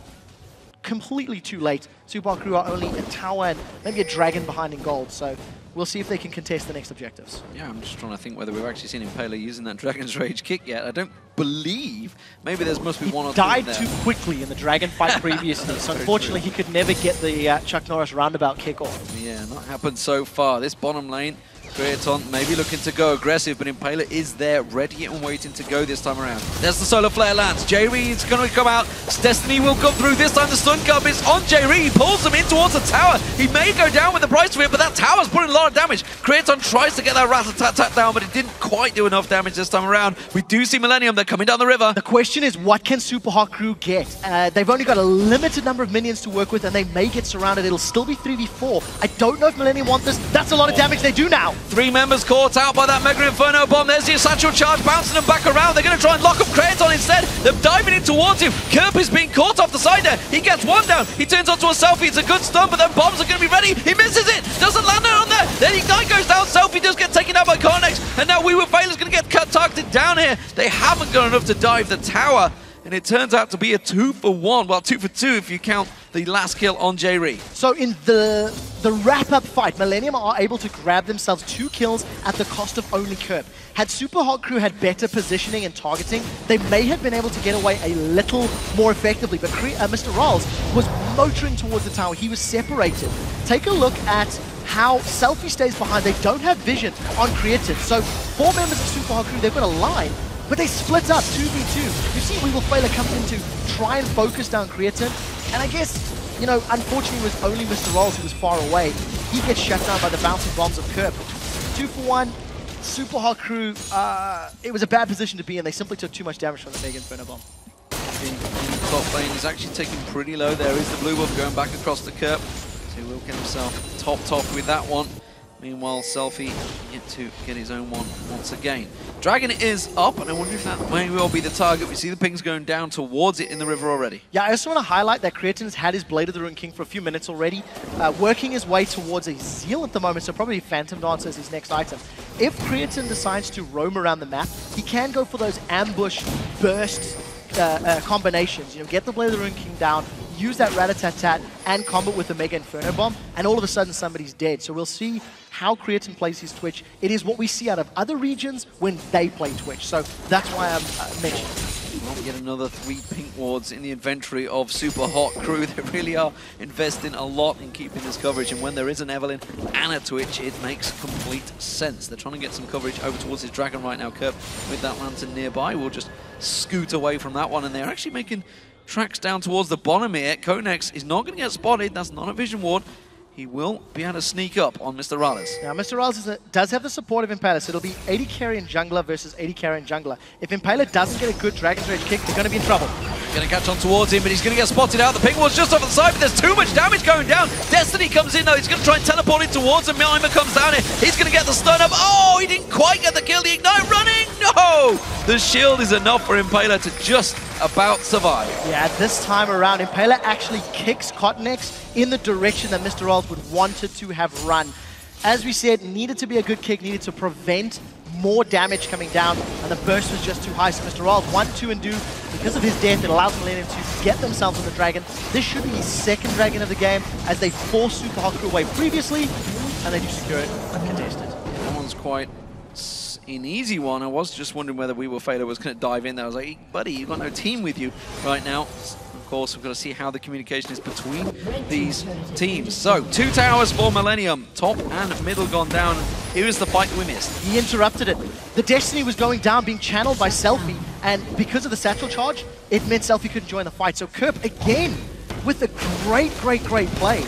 completely too late. Super Hot Crew are only a tower and maybe a dragon behind in gold, so we'll see if they can contest the next objectives. Yeah, I'm just trying to think whether we've actually seen Impaler using that Dragon's Rage kick yet. I don't believe. Maybe there must be one or two there. He died too quickly in the dragon fight previously, so unfortunately he could never get the Chuck Norris roundabout kick off. Yeah, not happened so far. This bottom lane, Creaton maybe looking to go aggressive, but Impaler is there, ready and waiting to go this time around. There's the solar flare lands. Jree is going to come out. Destiny will come through. This time the stun cup is on Jree. He pulls him in towards the tower. He may go down with the price for it, but that tower's putting a lot of damage. Creaton tries to get that rat-a-tat-tat down, but it didn't quite do enough damage this time around. We do see Millennium. They're coming down the river. The question is, what can Super Hot Crew get? They've only got a limited number of minions to work with, and they may get surrounded. It'll still be 3v4. I don't know if Millennium want this. That's a lot of damage they do now. 3 members caught out by that Mega Inferno bomb. There's the essential charge bouncing them back around. They're going to try and lock up Creaton instead. They're diving in towards him. Kerp is being caught off the side there. He gets one down. He turns onto a SELFIE. It's a good stun, but then bombs are going to be ready. He misses it. Doesn't land on there. Then Ignite goes down. SELFIE does get taken out by KottenX. And now wewillfailer's going to get targeted down here. They haven't got enough to dive the tower. And it turns out to be a 2-for-1. Well, 2-for-2 if you count the last kill on Jree. So in the wrap-up fight, Millennium are able to grab themselves 2 kills at the cost of only Kerp. Had Super Hot Crew had better positioning and targeting, they may have been able to get away a little more effectively. But MrRalleZ was motoring towards the tower. He was separated. Take a look at how SELFIE stays behind. They don't have vision on Creaton. So 4 members of Super Hot Crew, they've got a line, but they split up 2v2. You see wewillfailer comes in to try and focus down Creaton, and I guess, unfortunately it was only MrRalleZ who was far away. He gets shut down by the bouncing bombs of Kerp. 2-for-1, Super Hot Crew, it was a bad position to be in. They simply took too much damage from the Mega Inferno bomb. The top lane is actually taken pretty low. There is the blue buff going back across the Kerp. So he will get himself topped off with that one. Meanwhile, SELFIE yet to get his own one once again. Dragon is up, and I wonder if that may well be the target. We see the pings going down towards it in the river already. Yeah, I also want to highlight that Creaton's had his Blade of the Ruined King for a few minutes already, working his way towards a Zeal at the moment, so probably Phantom Dancer is his next item. If Creaton decides to roam around the map, he can go for those ambush burst combinations. Get the Blade of the Ruined King down, use that rat-a-tat-tat and combo with the Mega Inferno Bomb, and all of a sudden somebody's dead. So we'll see how Creaton plays his Twitch. It is what we see out of other regions when they play Twitch. So that's why I'm mentioning it. Well, yet another 3 pink wards in the inventory of Super Hot crew. They really are investing a lot in keeping this coverage, and when there is an Evelyn and a Twitch, it makes complete sense. They're trying to get some coverage over towards his Dragon right now. Kerp with that lantern nearby will just scoot away from that one, and they're actually making tracks down towards the bottom here. KottenX is not going to get spotted. That's not a vision ward. He will be able to sneak up on MrRalleZ. Now, MrRalleZ does have the support of Impaler, so it'll be 80 carry and jungler versus 80 carry and jungler. If Impaler doesn't get a good Dragon's Rage kick, they're going to be in trouble. Going to catch on towards him, but he's going to get spotted out. The ping ward's just off the side, but there's too much damage going down. Destiny comes in, though. He's going to try and teleport in towards him. Mimer comes down here. He's going to get the stun up. Oh, he didn't quite get the kill. The Ignite running. No! The shield is enough for Impaler to just about survive. Yeah, this time around, Impaler actually kicks KottenX in the direction that MrRalleZ would wanted to have run. As we said, needed to be a good kick, needed to prevent more damage coming down, and the burst was just too high. So MrRalleZ 1, 2, and do. Because of his death, it allows Millennium to get themselves on the Dragon. This should be his second Dragon of the game, as they forced Super Hot Crew away previously, and they do secure it uncontested. That one's quite an easy one. I was just wondering whether wewillfailer was going to dive in there. I was like, hey, buddy, you've got no team with you right now. Of course, we've got to see how the communication is between these teams. So, 2 towers for Millennium. Top and middle gone down. Here's the fight we missed. He interrupted it. The Destiny was going down, being channeled by SELFIE, and because of the satchel charge, it meant SELFIE couldn't join the fight. So Kerp, again, with a great play,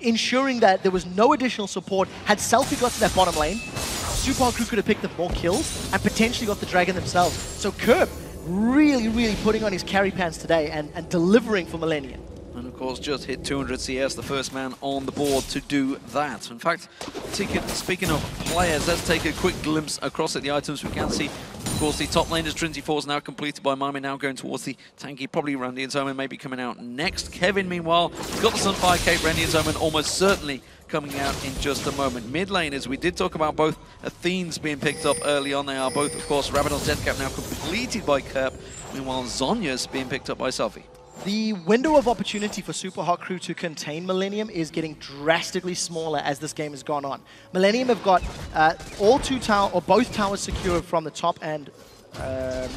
ensuring that there was no additional support. Had SELFIE got to that bottom lane, Super Hot Crew could have picked up more kills and potentially got the Dragon themselves. So Kerp really putting on his carry pants today and delivering for Millennium. And of course, just hit 200 CS, the first man on the board to do that. In fact, speaking of players, let's take a quick glimpse across at the items. We can see, of course, the top laner's Trinity 4 is now completed by Mimer, now going towards the tanky, probably Randy and Zoman maybe coming out next. Kevin, meanwhile, he's got the Sunfire Cape, Randy and Zoman almost certainly coming out in just a moment. Mid laners, we did talk about both Athenes being picked up early on. They are both, of course, Rabadon's Death Cap now completed by Kerp. Meanwhile, Zhonya's being picked up by SELFIE. The window of opportunity for Super Hot Crew to contain Millennium is getting drastically smaller as this game has gone on. Millennium have got both towers secured from the top and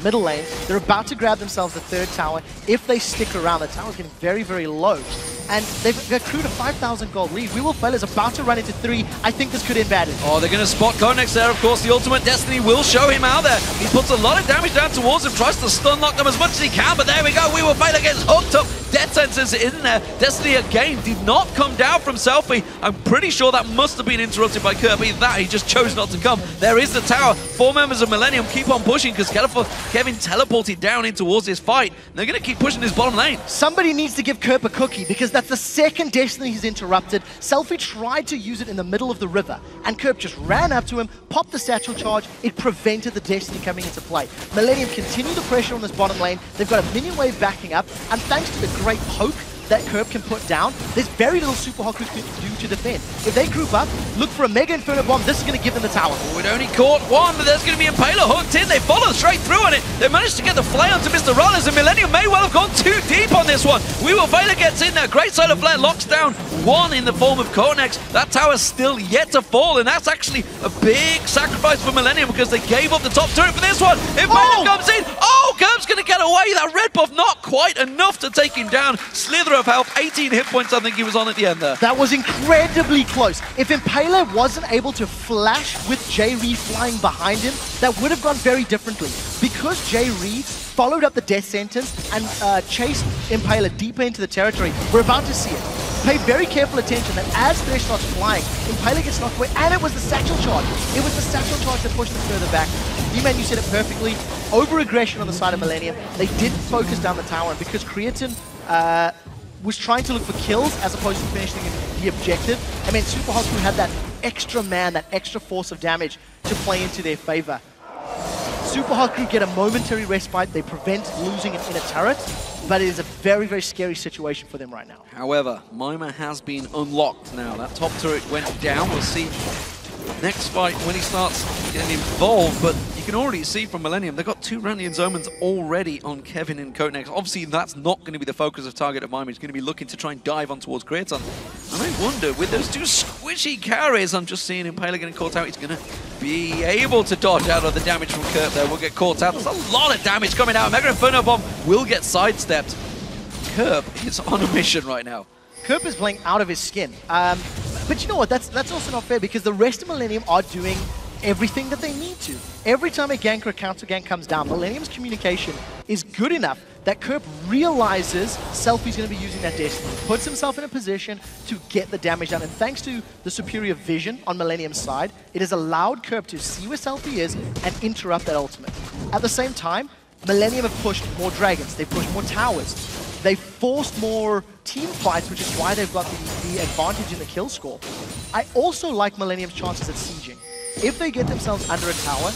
middle lane. They're about to grab themselves the third tower. If they stick around, the tower's getting very low. And they've accrued a 5,000 gold lead. wewillfailer's about to run into 3. I think this could end badly. Oh, they're going to spot KottenX there. Of course, the ultimate Destiny will show him out there. He puts a lot of damage down towards him, tries to stun lock them as much as he can, but there we go. wewillfailer gets hooked up. Death sensors in there. Destiny again did not come down from SELFIE. I'm pretty sure that must have been interrupted by Kerp. Either that, he just chose not to come. There is the tower. 4 members of Millennium keep on pushing because Kevin teleported down in towards this fight. And they're going to keep pushing this bottom lane. Somebody needs to give Kerp a cookie because that's the second Destiny he's interrupted. SELFIE tried to use it in the middle of the river and Kerp just ran up to him, popped the satchel charge. It prevented the Destiny coming into play. Millennium continue the pressure on this bottom lane. They've got a minion wave backing up, and thanks to the great poke that Kerp can put down, there's very little Super Hot Crew can do to defend. If they group up, look for a Mega Inferno Bomb, this is going to give them the tower. Oh, it only caught one, but there's going to be Impaler hooked in. They follow straight through on it. They managed to get the flare onto MrRalleZ, and Millennium may well have gone too deep on this one. wewillfailer gets in there. Great Solar Flare locks down one in the form of KottenX. That tower's still yet to fall, and that's actually a big sacrifice for Millennium because they gave up the top turret for this one. Impaler comes in. Oh, Kerp's going to get away. That red buff not quite enough to take him down. Slither of health, 18 hit points I think he was on at the end there. That was incredibly close. If Impaler wasn't able to flash with Jree flying behind him, that would have gone very differently. Because Jree followed up the death sentence and chased Impaler deeper into the territory, we're about to see it. Pay very careful attention that as Thresh starts flying, Impaler gets knocked away, and it was the satchel charge. It was the satchel charge that pushed them further back. D-Man, you said it perfectly. Over-aggression on the side of Millennium. They didn't focus down the tower, and because Creaton was trying to look for kills as opposed to finishing the objective, I mean, Super Hot Crew had that extra man, that extra force of damage to play into their favor. Super Hot Crew get a momentary respite. They prevent losing in a turret, but it is a very scary situation for them right now. However, Mimer has been unlocked now. That top turret went down. We'll see next fight when he starts getting involved, but you can already see from Millennium, they've got 2 Randian's Omens already on Kevin and KottenX. Obviously, that's not going to be the focus of target of Mimer. He's going to be looking to try and dive on towards Creaton. And I wonder, with those 2 squishy carries, I'm just seeing Impaler getting caught out. He's going to be able to dodge out of the damage from Kerp there. We'll get caught out. There's a lot of damage coming out. Mega Inferno Bomb will get sidestepped. Kerp is on a mission right now. Kerp is playing out of his skin. But you know what? That's also not fair because the rest of Millennium are doing everything that they need to. Every time a gank or a counter gank comes down, Millennium's communication is good enough that Kerp realizes SELFIE's going to be using that Destiny, puts himself in a position to get the damage done, and thanks to the superior vision on Millennium's side, it has allowed Kerp to see where SELFIE is and interrupt that ultimate. At the same time, Millennium have pushed more dragons, they've pushed more towers, they've forced more team fights, which is why they've got the advantage in the kill score. I also like Millennium's chances at sieging. If they get themselves under a tower,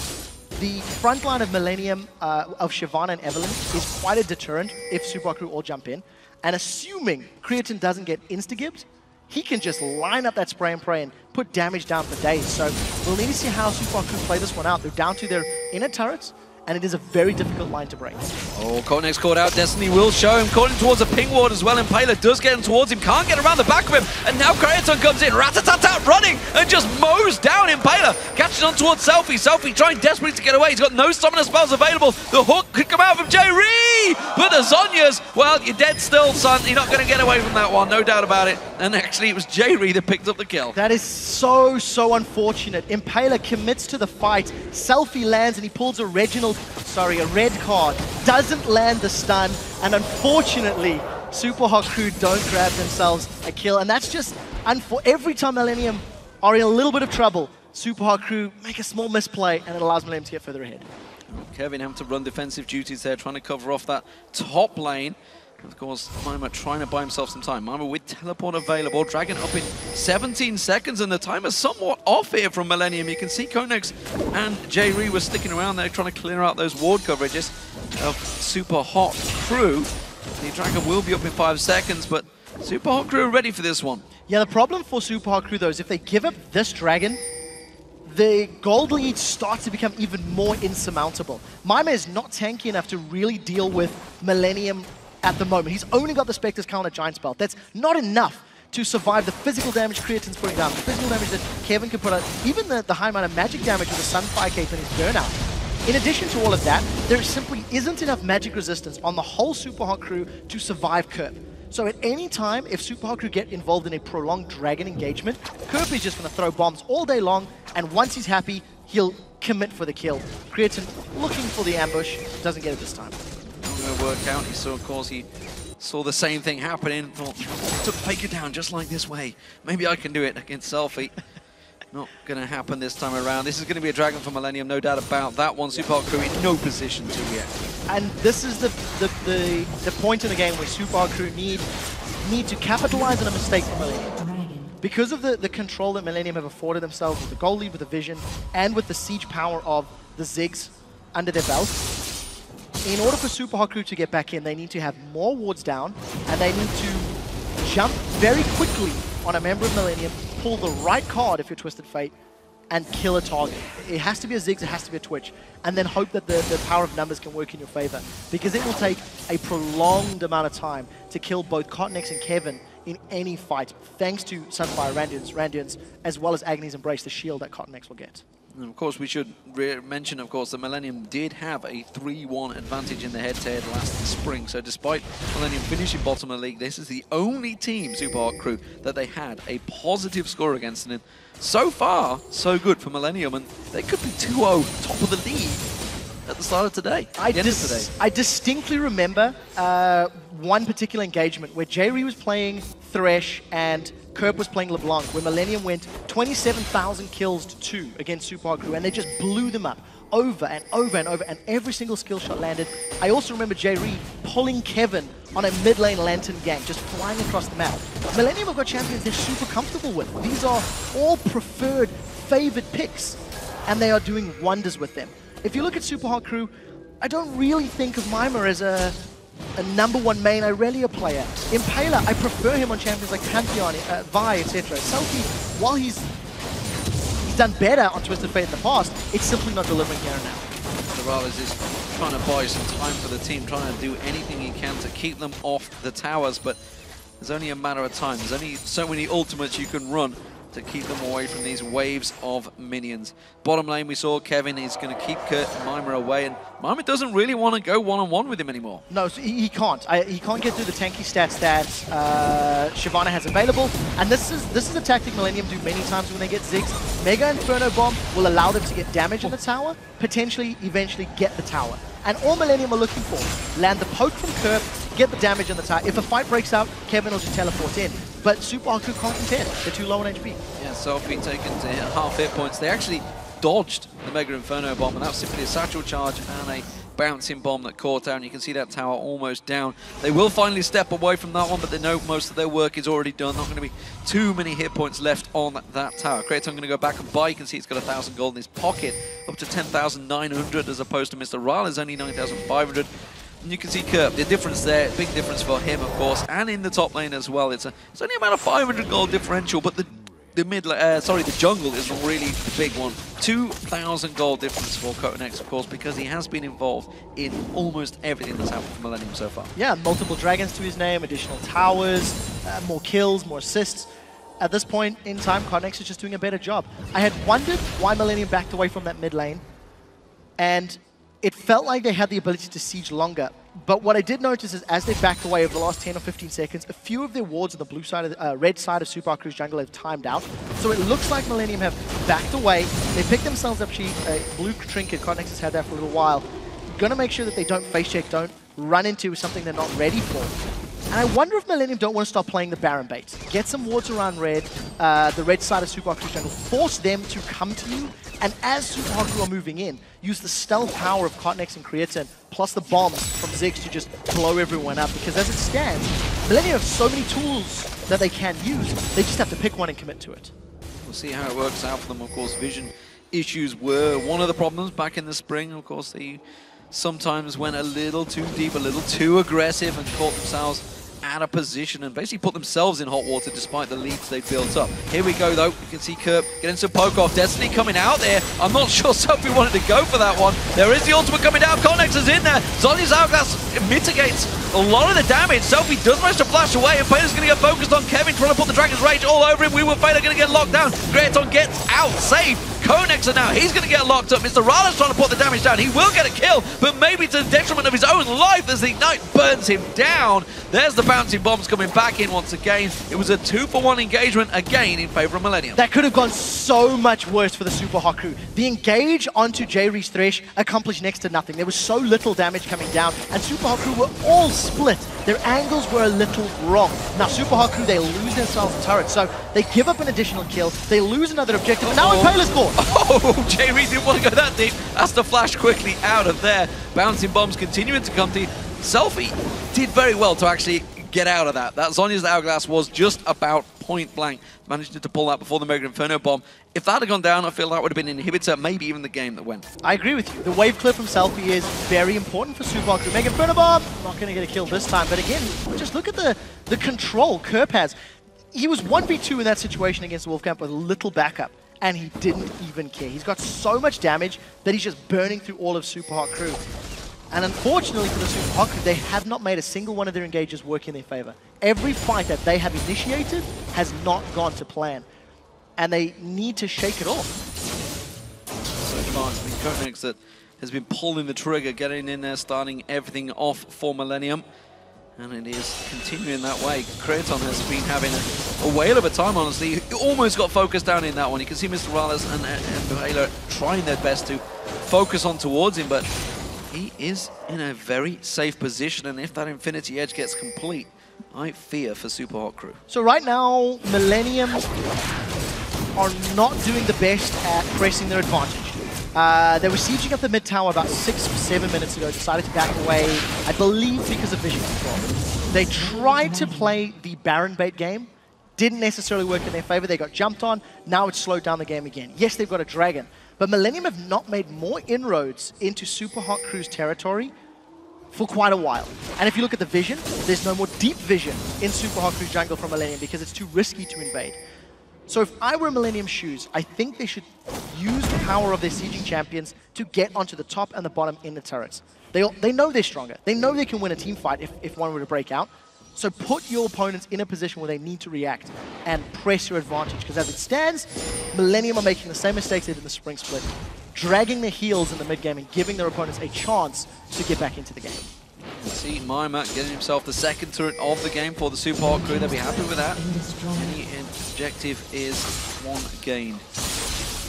the front line of Millennium, of Shyvana and Evelyn, is quite a deterrent if Super Crew all jump in. And assuming Creaton doesn't get insta-gibbed, he can just line up that spray and pray and put damage down for days. So we'll need to see how Super Crew play this one out. They're down to their inner turrets, and it is a very difficult line to break. Oh, KottenX caught out. Destiny will show him. Caught him towards a ping ward as well. Impaler does get him towards him. Can't get around the back of him. And now Creaton comes in. Rat-a-tat-tat running and just mows down Impaler. Catching on towards SELFIE. SELFIE trying desperately to get away. He's got no summoner spells available. The hook could come out from Jree. But the Zhonya's, well, you're dead still, son. You're not going to get away from that one. No doubt about it. And actually, it was Jree that picked up the kill. That is so unfortunate. Impaler commits to the fight. SELFIE lands and he pulls a red card, doesn't land the stun, and unfortunately, Super Hot Crew don't grab themselves a kill. And that's just, every time Millennium are in a little bit of trouble, Super Hot Crew make a small misplay, and it allows Millennium to get further ahead. Kevin having to run defensive duties there, trying to cover off that top lane. Of course, Mimer trying to buy himself some time. Mimer with teleport available, Dragon up in 17 seconds, and the timer's somewhat off here from Millennium. You can see KottenX and Jree were sticking around there trying to clear out those ward coverages of Super Hot Crew. The Dragon will be up in 5 seconds, but Super Hot Crew are ready for this one. Yeah, the problem for Super Hot Crew, though, is if they give up this Dragon, the gold lead starts to become even more insurmountable. Mimer is not tanky enough to really deal with Millennium at the moment. He's only got the Spectre's counter Giant's Belt. That's not enough to survive the physical damage Creaton's putting down, the physical damage that Kevin can put out, even the high amount of magic damage with the Sunfire Cape and his burnout. In addition to all of that, there simply isn't enough magic resistance on the whole Super Hot Crew to survive Kerp. So at any time, if Super Hot Crew get involved in a prolonged Dragon engagement, Kerp is just going to throw bombs all day long, and once he's happy, he'll commit for the kill. Creaton looking for the ambush, doesn't get it this time. Going to work out. He saw, of course, he saw the same thing happening. Thought, to take it down just like this way. Maybe I can do it against SELFIE. Not going to happen this time around. This is going to be a Dragon for Millennium, no doubt about that one. Super Hot Crew in no position to react. And this is the point in the game where Super Hot Crew need to capitalize on a mistake from Millennium. Because of the control that Millennium have afforded themselves with the gold lead, with the vision, and with the siege power of the Ziggs under their belt, in order for Super Hot Crew to get back in, they need to have more wards down, and they need to jump very quickly on a member of Millennium, pull the right card if you're Twisted Fate, and kill a target. It has to be a Ziggs, it has to be a Twitch, and then hope that the power of numbers can work in your favor, because it will take a prolonged amount of time to kill both KottenX and Kevin in any fight, thanks to Sunfire Randians, as well as Agony's Embrace, the shield that KottenX will get. And of course, we should mention, of course, that Millennium did have a 3-1 advantage in the head-to-head last spring. So despite Millennium finishing bottom of the league, this is the only team, Super Hot Crew, that they had a positive score against. And so far, so good for Millennium. And they could be 2-0 top of the league at the start of today. I distinctly remember one particular engagement where Jree was playing Thresh and Kerp was playing LeBlanc, where Millennium went 27,000 kills to 2 against Super Hot Crew, and they just blew them up over and over and over, and every single skill shot landed. I also remember Jree pulling Kevin on a mid lane Lantern gank, just flying across the map. Millennium have got champions they're super comfortable with. These are all preferred, favored picks, and they are doing wonders with them. If you look at Super Hot Crew, I don't really think of Mimer as a #1 main Irelia player. Impaler, I prefer him on champions like Pantheon, Vi, etc. SELFIE, while he's done better on Twisted Fate in the past, it's simply not delivering here and now. MrRalleZ is trying to buy some time for the team, trying to do anything he can to keep them off the towers, but there's only a matter of time. There's only so many ultimates you can run to keep them away from these waves of minions. Bottom lane, we saw Kevin is going to keep Kerp and Mimer away, and Mimer doesn't really want to go one-on-one with him anymore. No, so he can't. He can't get through the tanky stats that Shyvana has available, and this is a tactic Millennium do many times when they get Ziggs. Mega Inferno Bomb will allow them to get damage on the tower, potentially eventually get the tower. And all Millennium are looking for, land the poke from Kerp, get the damage on the tower. If a fight breaks out, Kevin will just teleport in. But Super Haku can't contend. They're too low on HP. Yeah, SELFIE taken to half hit points. They actually dodged the Mega Inferno Bomb, and that was simply a satchel charge and a bouncing bomb that caught down. You can see that tower almost down. They will finally step away from that one, but they know most of their work is already done. Not going to be too many hit points left on that tower. Creaton going to go back and buy. You can see it's got 1,000 gold in his pocket, up to 10,900 as opposed to MrRalleZ, only 9,500. And you can see Kerp, the difference there, big difference for him, of course, and in the top lane as well. It's only about a 500 gold differential, but the jungle is a really big one. 2,000 gold difference for KottenX, of course, because he has been involved in almost everything that's happened for Millennium so far. Yeah, multiple dragons to his name, additional towers, more kills, more assists. At this point in time, KottenX is just doing a better job. I had wondered why Millennium backed away from that mid lane, and it felt like they had the ability to siege longer. But what I did notice is as they backed away over the last 10 or 15 seconds, a few of their wards on the blue side of the, red side of Super Haku's jungle have timed out. So it looks like Millennium have backed away. They picked themselves up cheap. Blue trinket, KottenX has had that for a little while. Gonna make sure that they don't face check, don't run into something they're not ready for. And I wonder if Millennium don't want to stop playing the Baron bait. Get some wards around red, the red side of Super Haku's jungle. Force them to come to you. And as Super Haku are moving in, use the stealth power of KottenX and Creaton, plus the bombs from Ziggs to just blow everyone up. Because as it stands, Millennium have so many tools that they can use. They just have to pick one and commit to it. We'll see how it works out for them. Of course, vision issues were one of the problems back in the spring. Of course, they sometimes went a little too deep, a little too aggressive, and caught themselves out of position and basically put themselves in hot water despite the leads they built up. Here we go though, you can see Kerp getting some poke off. Destiny coming out there. I'm not sure SELFIE wanted to go for that one. There is the ultimate coming down. KottenX is in there. Zhonya's Hourglass mitigates a lot of the damage. SELFIE does manage to flash away, and Impaler's going to get focused on Kevin, trying to put the Dragon's Rage all over him. wewillfailer going to get locked down. Creaton gets out safe. KottenX are now, he's going to get locked up. MrRalleZ trying to put the damage down. He will get a kill, but maybe to the detriment of his own life as the Ignite burns him down. There's the bouncing bombs coming back in once again. It was a 2-for-1 engagement again in favor of Millennium. That could have gone so much worse for the Super Haku. The engage onto Jree's Thresh accomplished next to nothing. There was so little damage coming down, and Super Haku were all split. Their angles were a little wrong. Now Super Haku, they lose themselves a turret, so they give up an additional kill, they lose another objective, and now Impaler's caught. Oh, Jree didn't want to go that deep. Has to flash quickly out of there. Bouncing bombs continuing to come to SELFIE did very well to actually get out of that. That Zhonya's Hourglass was just about point blank. Managed to pull that before the Mega Inferno Bomb. If that had gone down, I feel that would have been an inhibitor, maybe even the game that went. I agree with you. The wave clip from SELFIE is very important for Super Haku. Mega Inferno Bomb, not going to get a kill this time, but again, just look at the control Kerp has. He was 1v2 in that situation against Wolfcamp with little backup, and he didn't even care. He's got so much damage that he's just burning through all of Super Haku. And unfortunately for the Super Haku, they have not made a single one of their engages work in their favor. Every fight that they have initiated has not gone to plan, and they need to shake it off. So far, it's been KottenX that has been pulling the trigger, getting in there, starting everything off for Millennium. And it is continuing that way. Creaton has been having a whale of a time, honestly. He almost got focused down in that one. You can see MrRalleZ and Impaler trying their best to focus on towards him, but he is in a very safe position, and if that Infinity Edge gets complete, I fear for Super Haku. So right now, Millennium are not doing the best at pressing their advantage. They were sieging up the mid tower about 6 or 7 minutes ago, decided to back away, I believe because of vision control. They tried to play the Baron bait game, didn't necessarily work in their favor. They got jumped on, now it's slowed down the game again. Yes, they've got a dragon, but Millennium have not made more inroads into Super Haku's territory for quite a while. And if you look at the vision, there's no more deep vision in Super Haku's jungle from Millennium because it's too risky to invade. So if I were Millennium's shoes, I think they should use the power of their sieging champions to get onto the top and the bottom in the turrets. They know they're stronger. They know they can win a team fight if one were to break out. So put your opponents in a position where they need to react and press your advantage. Because as it stands, Millennium are making the same mistakes they did in the spring split, dragging their heels in the mid game and giving their opponents a chance to get back into the game. See Mimer getting himself the second turret of the game for the Super Hot crew. They'll be happy with that. Any objective is one gain.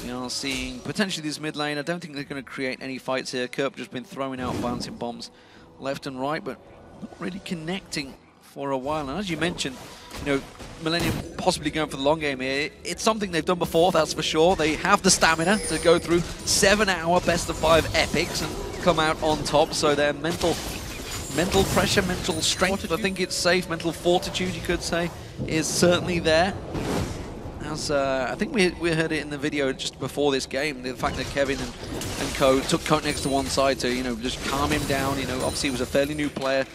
We are seeing potentially this mid lane. I don't think they're going to create any fights here. Kerp just been throwing out bouncing bombs left and right, but not really connecting for a while. And as you mentioned, you know, Millennium possibly going for the long game here. It's something they've done before, that's for sure. They have the stamina to go through 7-hour best of 5 epics and come out on top. So their mental pressure, mental strength, fortitude. I think it's safe, mental fortitude you could say, is certainly there. As I think we heard it in the video just before this game, the fact that Kevin and co took KottenX to one side to, you know, just calm him down. You know, obviously he was a fairly new player,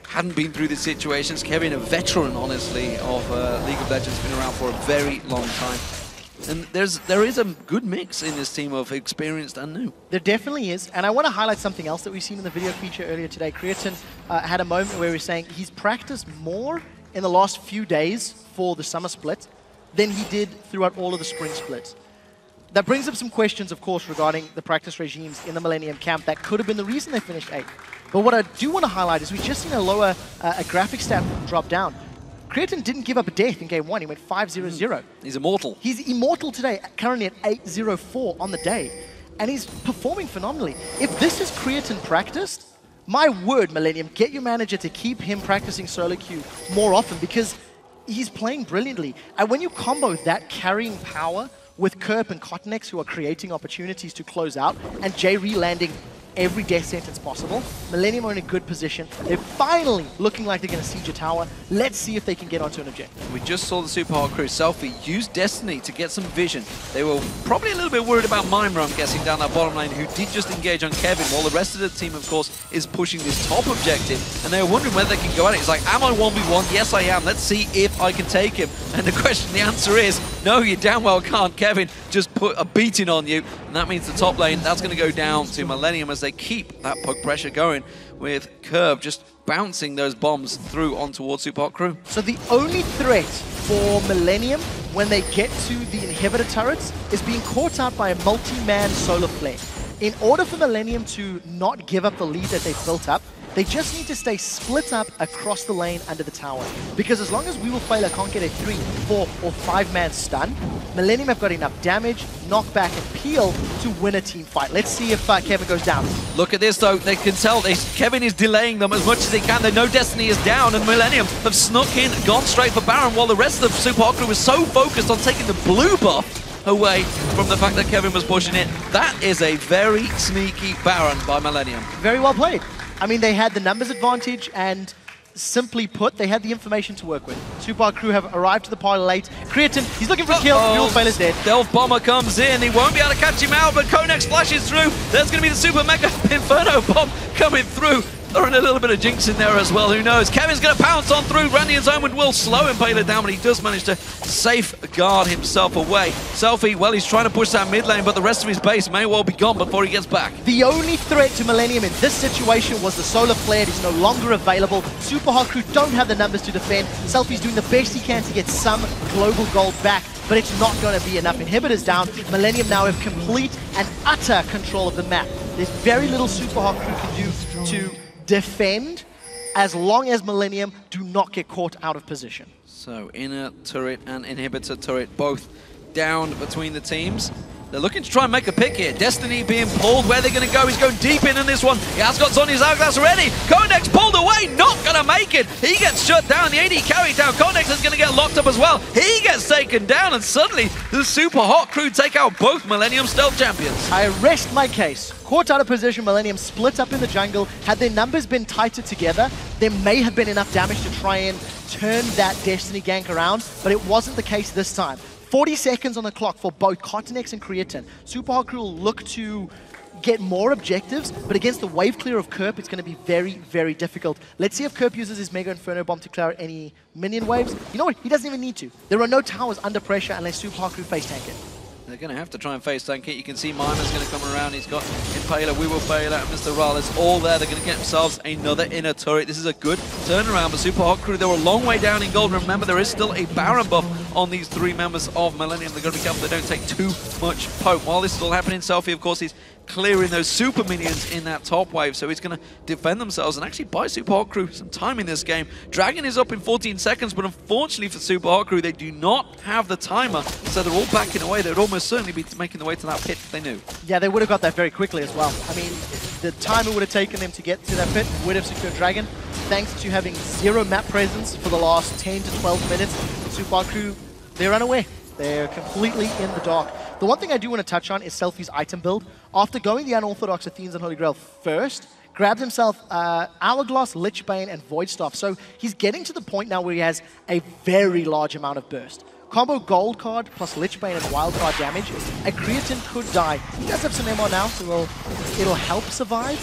hadn't been through these situations. Kevin, a veteran, honestly, of League of Legends, been around for a very long time. And there is a good mix in this team of experienced and new. There definitely is. And I want to highlight something else that we've seen in the video feature earlier today. Creaton had a moment where he was saying he's practiced more in the last few days for the summer split than he did throughout all of the spring splits. That brings up some questions, of course, regarding the practice regimes in the Millennium camp. That could have been the reason they finished 8th. But what I do want to highlight is we've just seen a lower a graphic stat drop down. Creaton didn't give up a death in game 1. He went 5-0-0. He's immortal. He's immortal today, currently at 8-0-4 on the day. And he's performing phenomenally. If this is Creaton practiced, my word, Millennium, get your manager to keep him practicing solo queue more often, because he's playing brilliantly. And when you combo that carrying power with Kerp and KottenX, who are creating opportunities to close out, and Jree landing every death sentence possible, Millennium are in a good position. They're finally looking like they're going to siege a tower. Let's see if they can get onto an objective. We just saw the Super Hot crew, SELFIE, use Destiny to get some vision. They were probably a little bit worried about Mimer, I'm guessing, down that bottom lane, who did just engage on Kevin, while the rest of the team, of course, is pushing this top objective. And they were wondering whether they can go at it. It's like, am I 1v1? Yes, I am. Let's see if I can take him. And the answer is, no, you damn well can't. Kevin just put a beating on you. And that means the top lane, that's going to go down to Millennium as they keep that poke pressure going, with Kerp just bouncing those bombs through on towards Super Hot crew. So the only threat for Millennium when they get to the inhibitor turrets is being caught out by a multi-man solar flare. In order for Millennium to not give up the lead that they've built up, they just need to stay split up across the lane under the tower. Because as long as wewillfailer can't get a 3, 4, or 5-man stun, Millennium have got enough damage, knockback, and peel to win a team fight. Let's see if Kevin goes down. Look at this, though. They can tell Kevin is delaying them as much as they can. They know Destiny is down, and Millennium have snuck in, gone straight for Baron, while the rest of the Super Hot crew was so focused on taking the blue buff away from the fact that Kevin was pushing it. That is a very sneaky Baron by Millennium. Very well played. I mean, they had the numbers advantage, and simply put, they had the information to work with. Super Hot crew have arrived to the party late. Creaton, he's looking for a kill. wewillfailer's dead. Stealth Bomber comes in. He won't be able to catch him out, but KottenX flashes through. There's going to be the Super Mega Inferno Bomb coming through. Throwing a little bit of jinx in there as well, who knows? Kevin's going to pounce on through. Randy and Zoman will slow Impaler down, but he does manage to safeguard himself away. SELFIE, well, he's trying to push that mid lane, but the rest of his base may well be gone before he gets back. The only threat to Millennium in this situation was the solar flare. It's no longer available. Super Hot crew don't have the numbers to defend. SELFIE's doing the best he can to get some global gold back, but it's not going to be enough. Inhibitors down. Millennium now have complete and utter control of the map. There's very little Super Hot crew can do to defend as long as Millennium do not get caught out of position. So inner turret and inhibitor turret both down between the teams. They're looking to try and make a pick here. Destiny being pulled. Where they're going to go? He's going deep in this one. He has got Zhonya's hourglass ready. KottenX pulled away. Not going to make it. He gets shut down. The AD carried down. KottenX is going to get locked up as well. He gets taken down. And suddenly, the Super Hot crew take out both Millennium Stealth champions. I rest my case. Caught out of position, Millennium split up in the jungle. Had their numbers been tighter together, there may have been enough damage to try and turn that Destiny gank around, but it wasn't the case this time. 40 seconds on the clock for both KottenX and Creaton. Super Hot crew will look to get more objectives, but against the wave clear of Kerp, it's going to be very, very difficult. Let's see if Kerp uses his Mega Inferno Bomb to clear out any minion waves. You know what? He doesn't even need to. There are no towers under pressure unless Super Hot Crew face tank it. They're going to have to try and face tank it. You can see Mimer's going to come around. He's got Impaler, wewillfailer, and MrRalleZ all there. They're going to get themselves another inner turret. This is a good turnaround, but Super Hot Crew, they were a long way down in gold. Remember, there is still a Baron buff on these 3 members of Millennium. They're going to be careful they don't take too much poke. While this is all happening, SELFIE, of course, he's clearing those super minions in that top wave, so he's going to defend themselves and actually buy Super Hot Crew some time in this game. Dragon is up in 14 seconds, but unfortunately for Super Hot Crew, they do not have the timer, so they're all backing away. They would almost certainly be making their way to that pit if they knew. Yeah, they would have got that very quickly as well. I mean, the timer would have taken them to get to that pit, would have secured Dragon. Thanks to having 0 map presence for the last 10 to 12 minutes, Super Hot Crew, they're unaware. They're completely in the dark. The one thing I do want to touch on is SELFIE's item build. After going the Unorthodox Athenes and Holy Grail first, grabbed himself Hourglass, Lichbane, and Void Staff. So he's getting to the point now where he has a very large amount of burst. Combo Gold Card plus Lichbane and Wild Card damage. A Creaton could die. He does have some MR now, so it'll help survive.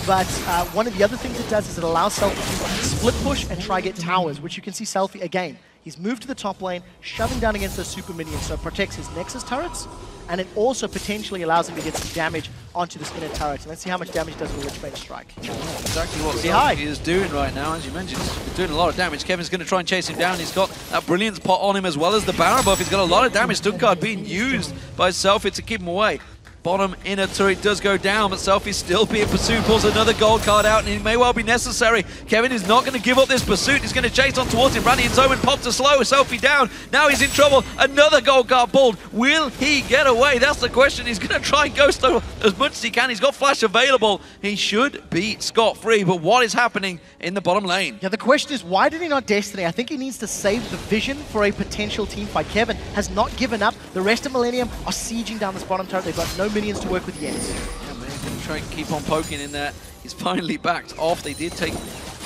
But one of the other things it does is it allows SELFIE to split push and try get towers, which you can see SELFIE again. He's moved to the top lane, shoving down against those super minions, so it protects his Nexus turrets, and it also potentially allows him to get some damage onto this inner turret. And let's see how much damage does with Lichbane strike. Exactly what SELFIE is doing right now. As you mentioned, he's doing a lot of damage. Kevin's going to try and chase him down. He's got that Brilliance pot on him as well as the Baron buff. He's got a lot of damage. Stun card being used by SELFIE to keep him away. Bottom inner turret does go down, but SELFIE still being pursued, pulls another gold card out, and it may well be necessary. Kevin is not going to give up this pursuit. He's going to chase on towards him. Radiant's Omen popped to slow SELFIE down. Now he's in trouble. Another gold card pulled. Will he get away? That's the question. He's going to try and ghost as much as he can. He's got flash available. He should be scot-free, but what is happening in the bottom lane? Yeah, the question is, why did he not Destiny? I think he needs to save the vision for a potential team fight. Kevin has not given up. The rest of Millennium are sieging down this bottom turret. They've got no minions to work with yet. Yeah, man, going to try and keep on poking in there. He's finally backed off. They did take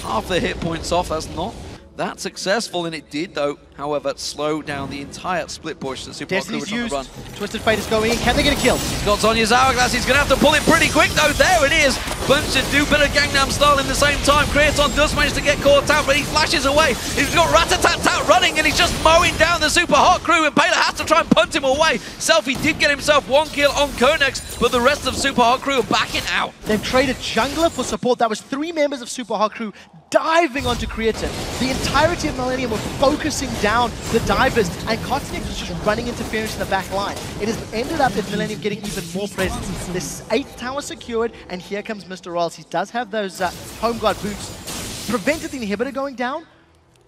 half the hit points off. That's not that successful, and it did, though, however, slow down the entire split push that Super Hot Crew were trying to run. Twisted Fate is going in. Can they get a kill? He's got Sonya's Hourglass. He's going to have to pull it pretty quick, though. There it is. Bunch of do bit of Gangnam Style in the same time. Creaton does manage to get caught out, but he flashes away. He's got Rat-a-tat-tat running, and he's just mowing down the Super Hot Crew, and Impaler has to try and punt him away. SELFIE did get himself 1 kill on KottenX, but the rest of Super Hot Crew are backing out. They've traded jungler for support. That was 3 members of Super Hot Crew diving onto Creaton. The entirety of Millennium were focusing down the divers, and KottenX was just running interference in the back line. It has ended up with Millennium getting even more presence. This 8th tower secured, and here comes MrRalleZ. He does have those home guard boots. Prevented the inhibitor going down,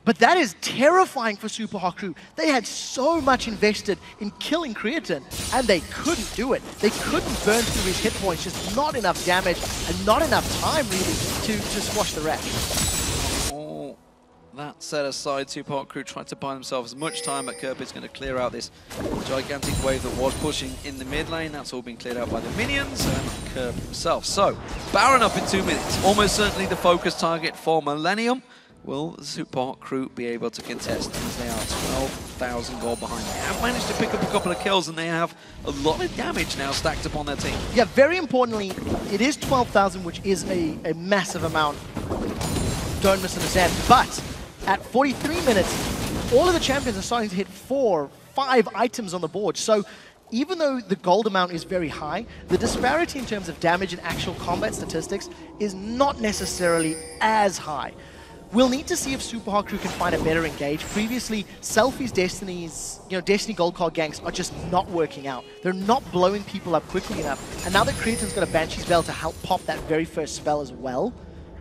but that is terrifying for Super Hot Crew. They had so much invested in killing Creaton, and they couldn't do it. They couldn't burn through his hit points, just not enough damage, and not enough time, really, to squash the rat. That set aside, Super Hot Crew tried to buy themselves as much time, but Kerp is going to clear out this gigantic wave that was pushing in the mid lane. That's all been cleared out by the minions and Kerp himself. So, Baron up in 2 minutes. Almost certainly the focus target for Millennium. Will the Super Hot Crew be able to contest as they are 12,000 gold behind? They have managed to pick up a couple of kills, and they have a lot of damage now stacked upon their team. Yeah, very importantly, it is 12,000, which is a massive amount. Don't misunderstand, but at 43 minutes, all of the champions are starting to hit 4, 5 items on the board. So even though the gold amount is very high, the disparity in terms of damage and actual combat statistics is not necessarily as high. We'll need to see if Super Hot Crew can find a better engage. Previously, SELFIE's Destiny gold card ganks are just not working out. They're not blowing people up quickly enough. And now that Creaton's got a Banshee's Veil to help pop that very first spell as well,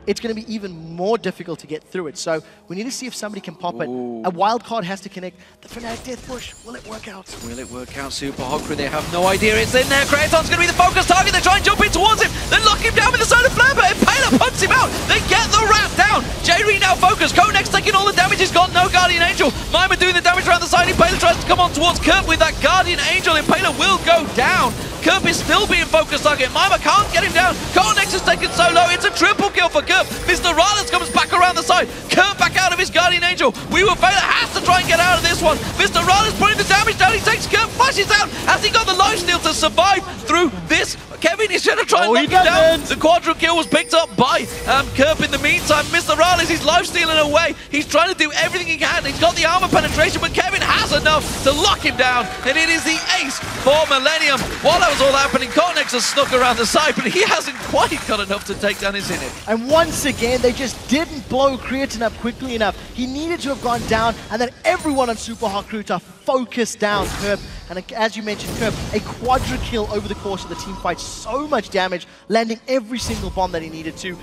it's going to be even more difficult to get through it. So we need to see if somebody can pop it. A wild card has to connect. The Fnatic Death Push, will it work out? Will it work out? Super Hot Crew, they have no idea it's in there. Creaton's going to be the focus target. They try and jump in towards him. Then lock him down with the Solar Flare, but Impaler punts him out. They get the rat down. Jree now focused. KottenX taking all the damage. He's got no Guardian Angel. Mimer doing the damage around the side. Impaler tries to come on towards Kerp with that Guardian Angel. Impaler will go down. Kerp is still being focused target. Mimer can't get him down. KottenX is taken so low. It's a triple kill for Kerp. MrRalleZ comes back around the side. Kerp back out of his Guardian Angel. wewillfailer has to try and get out of this one. MrRalleZ putting the damage down. He takes Kerp, flashes out. Has he got the lifesteal to survive through this Kevin is trying to try and knock him down. The quadra kill was picked up by Kerp in the meantime. MrRalleZ, he's life stealing away. He's trying to do everything he can. He's got the armor penetration, but Kevin has enough to lock him down. And it is the ace for Millennium. While that was all happening, KottenX has snuck around the side, but he hasn't quite got enough to take down his inhib. And once again, they just didn't blow Creaton up quickly enough. He needed to have gone down, and then everyone on Super Hot Crew to focus down Kerp. And as you mentioned, Kerp, a quadra kill over the course of the team fight. So much damage, landing every single bomb that he needed to.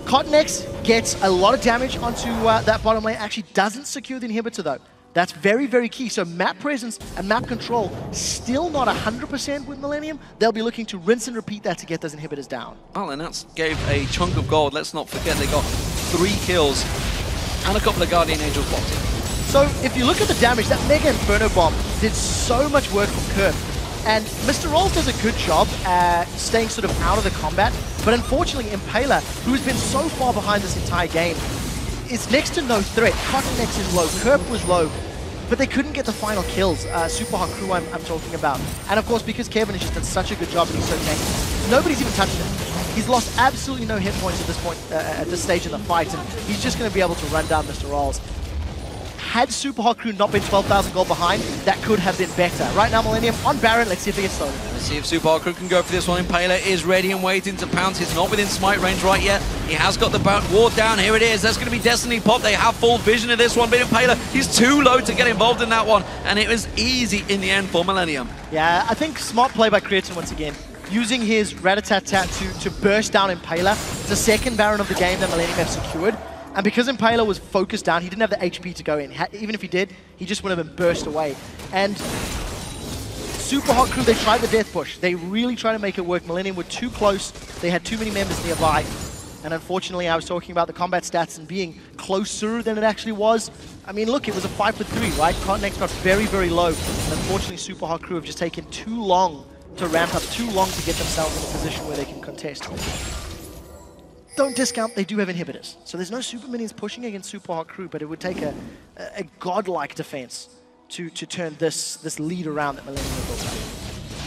KottenX gets a lot of damage onto that bottom lane. Actually doesn't secure the inhibitor though. That's very, very key. So map presence and map control still not 100% with Millennium. They'll be looking to rinse and repeat that to get those inhibitors down. Well, and that gave a chunk of gold. Let's not forget they got 3 kills and a couple of Guardian Angels blocked in. So if you look at the damage, that Mega Inferno Bomb did so much work from Kerp. And MrRalleZ does a good job at staying sort of out of the combat. But unfortunately, Impaler, who has been so far behind this entire game, is next to no threat. KottenX is low, Kerp was low, but they couldn't get the final kills. Super Hot Crew I'm talking about. And of course, because Kevin has just done such a good job and he's so tanky, nobody's even touched him. He's lost absolutely no hit points at this point, at this stage in the fight, and he's just going to be able to run down MrRalleZ. Had Super Hot Crew not been 12,000 gold behind, that could have been better. Right now, Millennium on Baron. Let's see if he gets stolen. Let's see if Super Hot Crew can go for this one. Impaler is ready and waiting to pounce. He's not within smite range right yet. He has got the ward down. Here it is. That's going to be Destiny Pop. They have full vision of this one, but Impaler, he's too low to get involved in that one, and it was easy in the end for Millennium. Yeah, I think smart play by Creaton once again. Using his rat-a-tat-tat to burst down Impaler. It's the second Baron of the game that Millennium have secured. And because Impaler was focused down, he didn't have the HP to go in. Even if he did, he just would have been burst away. And Super Hot Crew, they tried the death push. They really tried to make it work. Millennium were too close. They had too many members nearby. And unfortunately, I was talking about the combat stats and being closer than it actually was. I mean, look, it was a 5-for-3, right? KottenX got very, very low. And unfortunately, Super Hot Crew have just taken too long to ramp up, too long to get themselves in a position where they can contest. Don't discount, they do have inhibitors. So there's no super minions pushing against Super Hot Crew, but it would take a godlike defense to turn this lead around that Millennium have built up.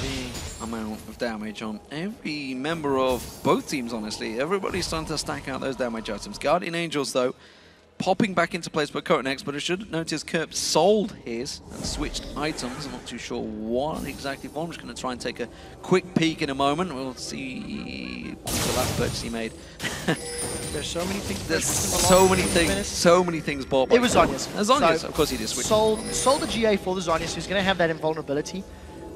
The amount of damage on every member of both teams, honestly. Everybody's starting to stack out those damage items. Guardian Angels, though, popping back into place by KottenX, but I should notice Kerp sold his and switched items. I'm not too sure what exactly for. I'm just going to try and take a quick peek in a moment. We'll see the last purchase he made. There's so many things. There's so many things bought by it was Zhonya's. Zhonya's, of course he did switch. Sold the GA for the Zhonya's, who's going to have that invulnerability.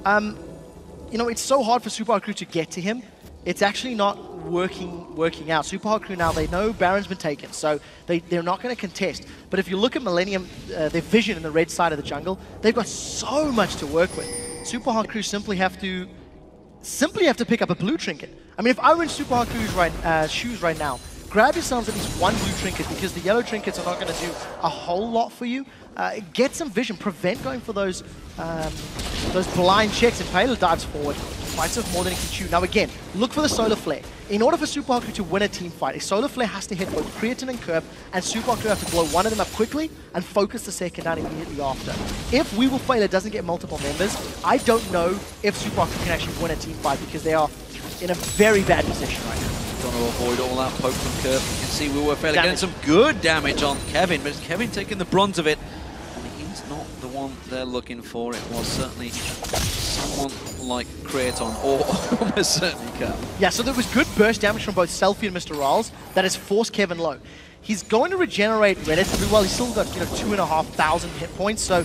You know, it's so hard for Super Hot Crew to get to him. It's actually not working out. Super Hot Crew now, they know Baron's been taken, so they're not going to contest. But if you look at Millennium, their vision in the red side of the jungle, they've got so much to work with. Super Hot Crew simply have to pick up a blue trinket. I mean, if I were in Super Hot Crew's shoes right now, grab yourselves at least one blue trinket, because the yellow trinkets are not going to do a whole lot for you. Get some vision, prevent going for those blind checks. Impaler dives forward, fights off more than he can chew. Now again, look for the solar flare. In order for Super Hot Crew to win a team fight, a solar flare has to hit both Creaton and Kerp, and Super Hot Crew have to blow one of them up quickly and focus the second down immediately after. If wewillfailer doesn't get multiple members, I don't know if Super Hot Crew can actually win a team fight, because they are in a very bad position right now. Trying to avoid all that poke from Kerp. You can see wewillfailer getting some good damage on Kevin, but it's Kevin taking the brunt of it. And he's not the one they're looking for. It was certainly someone like Creaton, or almost certainly Kerp. Yeah, so there was good burst damage from both SELFIE and MrRalleZ that has forced Kevin low. He's going to regenerate relatively well. He's still got 2,500 hit points, so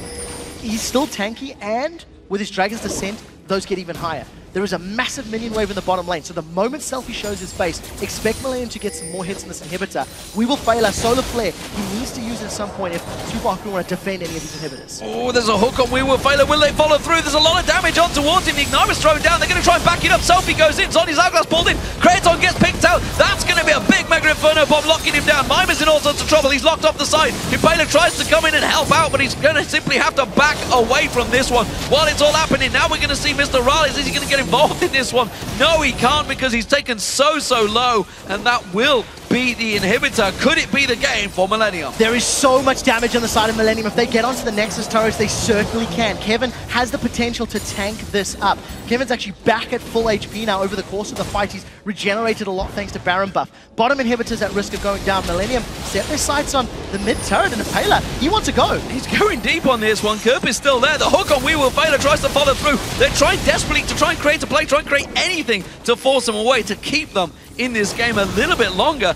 he's still tanky, and with his Dragon's Descent, those get even higher. There is a massive minion wave in the bottom lane, so the moment SELFIE shows his face, expect Millennium to get some more hits in this inhibitor. wewillfailer, solar flare. He needs to use it at some point if Super Hot Crew want to defend any of these inhibitors. Oh, there's a hook on wewillfailer. Will they follow through? There's a lot of damage on towards him. The Ignite was thrown down. They're going to try and back it up. SELFIE goes in. Zhonya's Hourglass pulled in. Creaton gets picked out. That's going to be a big Mega Inferno bomb locking him down. Mimer's in all sorts of trouble. He's locked off the side. Impaler tries to come in and help out, but he's going to simply have to back away from this one. While it's all happening, now we're going to see MrRalleZ. Is he going to get involved in this one? No, he can't, because he's taken so low, and that will be the inhibitor? Could it be the game for Millennium? There is so much damage on the side of Millennium. If they get onto the Nexus turrets, they certainly can. Kevin has the potential to tank this up. Kevin's actually back at full HP now over the course of the fight. He's regenerated a lot thanks to Baron buff. Bottom inhibitors at risk of going down. Millennium set their sights on the mid turret and Impaler. He wants to go. He's going deep on this one. Kerp is still there. The hook on wewillfailer tries to follow through. They're trying desperately to try and create a play, try and create anything to force them away, to keep them in this game a little bit longer.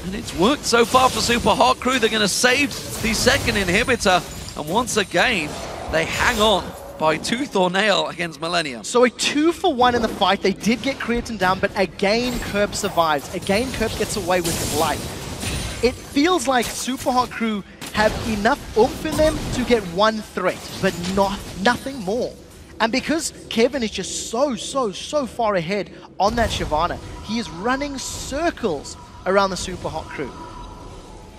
And it's worked so far for Super Hot Crew. They're going to save the second inhibitor. And once again, they hang on by tooth or nail against Millennium. So a 2-for-1 in the fight. They did get Creaton down, but again, Kerp survives. Again, Kerp gets away with life. It feels like Super Hot Crew have enough oomph in them to get one threat, but nothing more. And because Kevin is just so far ahead on that Shyvana, he is running circles around the Super Hot Crew.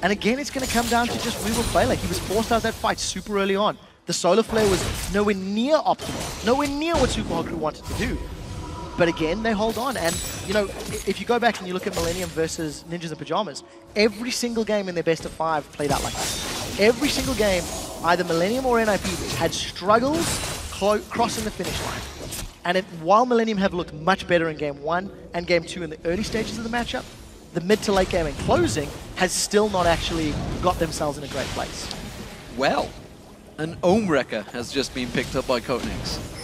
And again, it's going to come down to just wewillfailer. He was forced out of that fight super early on. The Solar Flare was nowhere near optimal, nowhere near what Super Hot Crew wanted to do. But again, they hold on. And, you know, if you go back and you look at Millennium versus Ninjas in Pajamas, every single game in their best of 5 played out like that. Every single game, either Millennium or NIP had struggles crossing the finish line. And while Millennium have looked much better in Game 1 and Game 2 in the early stages of the matchup, the mid to late game and closing has still not actually got themselves in a great place. Well, an Ohm Wrecker has just been picked up by KottenX.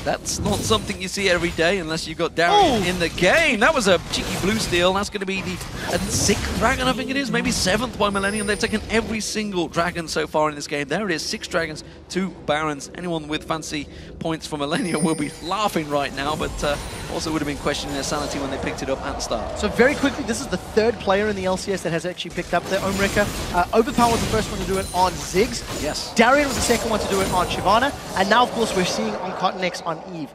That's not something you see every day unless you've got Adrian in the game. That was a cheeky blue steal. That's going to be the 6th dragon, I think it is, maybe 7th by Millennium. They've taken every single dragon so far in this game. There it is, 6 dragons, 2 barons. Anyone with fancy points for Millennium will be laughing right now, but also would have been questioning their sanity when they picked it up at the start. So very quickly, this is the 3rd player in the LCS that has actually picked up their Ohm Wrecker. Overpower was the first one to do it on Ziggs. Yes. Darian was the second one to do it on Shyvana. And now, of course, we're seeing on KottenX on Eve.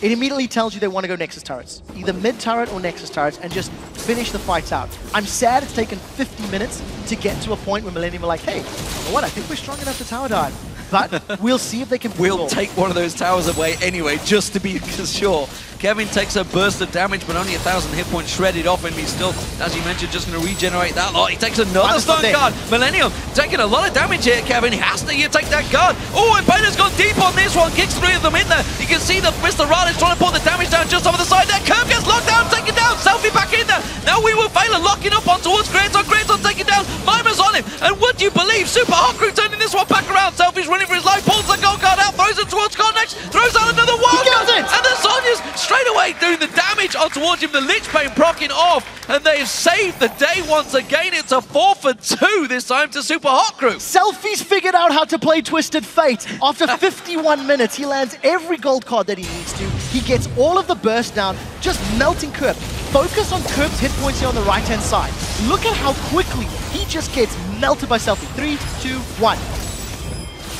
It immediately tells you they want to go Nexus turrets. Either mid turret or Nexus turrets and just finish the fights out. I'm sad it's taken 50 minutes to get to a point where Millennium are like, hey, you know what, I think we're strong enough to tower dive. But we'll see if they can pull it We'll off. take one of those towers away anyway, just to be sure. Kevin takes a burst of damage, but only 1,000 hit points shredded off him. He's still, as you mentioned, just going to regenerate that lot. He takes another stun guard. Millennium taking a lot of damage here, Kevin. He has to take that guard. Oh, Impaler's gone deep on this one. Kicks 3 of them in there. You can see that MrRalleZ trying to put the damage down just over the side there. Kerp gets locked down, taken down. SELFIE back in there. Now wewillfailer locking up on towards Creaton. Creaton taken down. Mimer's on him. And would you believe, Super Hot Crew turning this one back around. SELFIE's running for his life, pulls the gold card out, throws it towards KottenX, throws out another wild card. And then Sonya's straight away doing the damage on towards him. The Lich Bane proccing off, and they've saved the day once again. It's a 4 for 2 this time to Super Hot Crew. SELFIE's figured out how to play Twisted Fate. After 51 minutes, he lands every gold card that he needs to. He gets all of the burst down, just melting Kerp. Focus on Kerp's hit points here on the right-hand side. Look at how quickly he just gets melted by SELFIE. 3, 2, 1.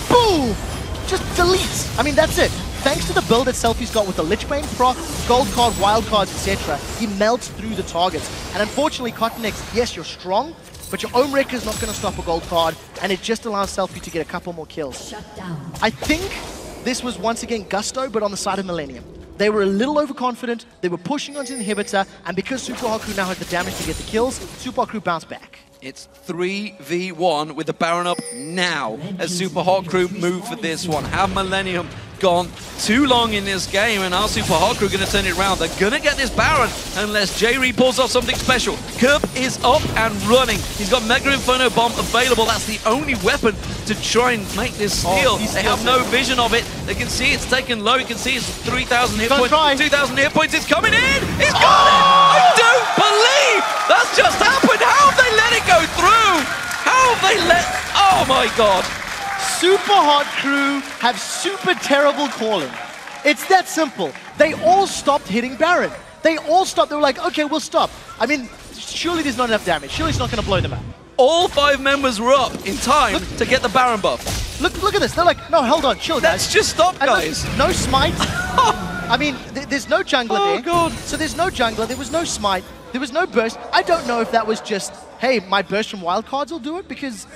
Boom! Just deletes. I mean, that's it. Thanks to the build that SELFIE's got with the Lich Bane proc, gold card, wild cards, etc., he melts through the targets. And unfortunately, KottenX, yes, you're strong, but your Ohm Wrecker's not going to stop a gold card, and it just allows SELFIE to get a couple more kills. Shut down. I think this was once again gusto, but on the side of Millennium. They were a little overconfident, they were pushing onto the inhibitor, and because Super Hot Crew now had the damage to get the kills, Super Hot Crew bounced back. It's 3v1 with the Baron up now as Super Hot Crew move for this one. Have Millennium gone too long in this game, and our Super Hot Crew going to turn it around. They're going to get this Baron unless Jree pulls off something special. Kerp is up and running. He's got Mega Inferno Bomb available. That's the only weapon to try and make this steal. They have no vision of it. They can see it's taken low. You can see it's 3,000 hit points, 2,000 hit points. It's coming in. He's got it. I don't believe that's just happened. How have they let it go through? How have they let... Oh my God. Super Hot Crew have super terrible calling. It's that simple. They all stopped hitting Baron. They all stopped. They were like, okay, we'll stop. I mean, surely there's not enough damage. Surely it's not going to blow them up. All 5 members were up in time to get the Baron buff. Look at this. They're like, no, hold on, chill, guys. Let's just stop, guys. No smite. I mean, there's no jungler there. Oh, God. So there's no jungler. There was no smite. There was no burst. I don't know if that was just, hey, my burst from wildcards will do it, because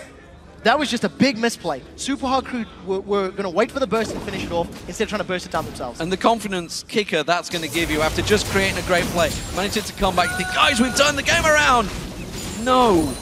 That was just a big misplay. Super Hard Crew were going to wait for the burst and finish it off instead of trying to burst it down themselves. And the confidence kicker that's going to give you after just creating a great play. Managing to come back and think, guys, we've turned the game around. No,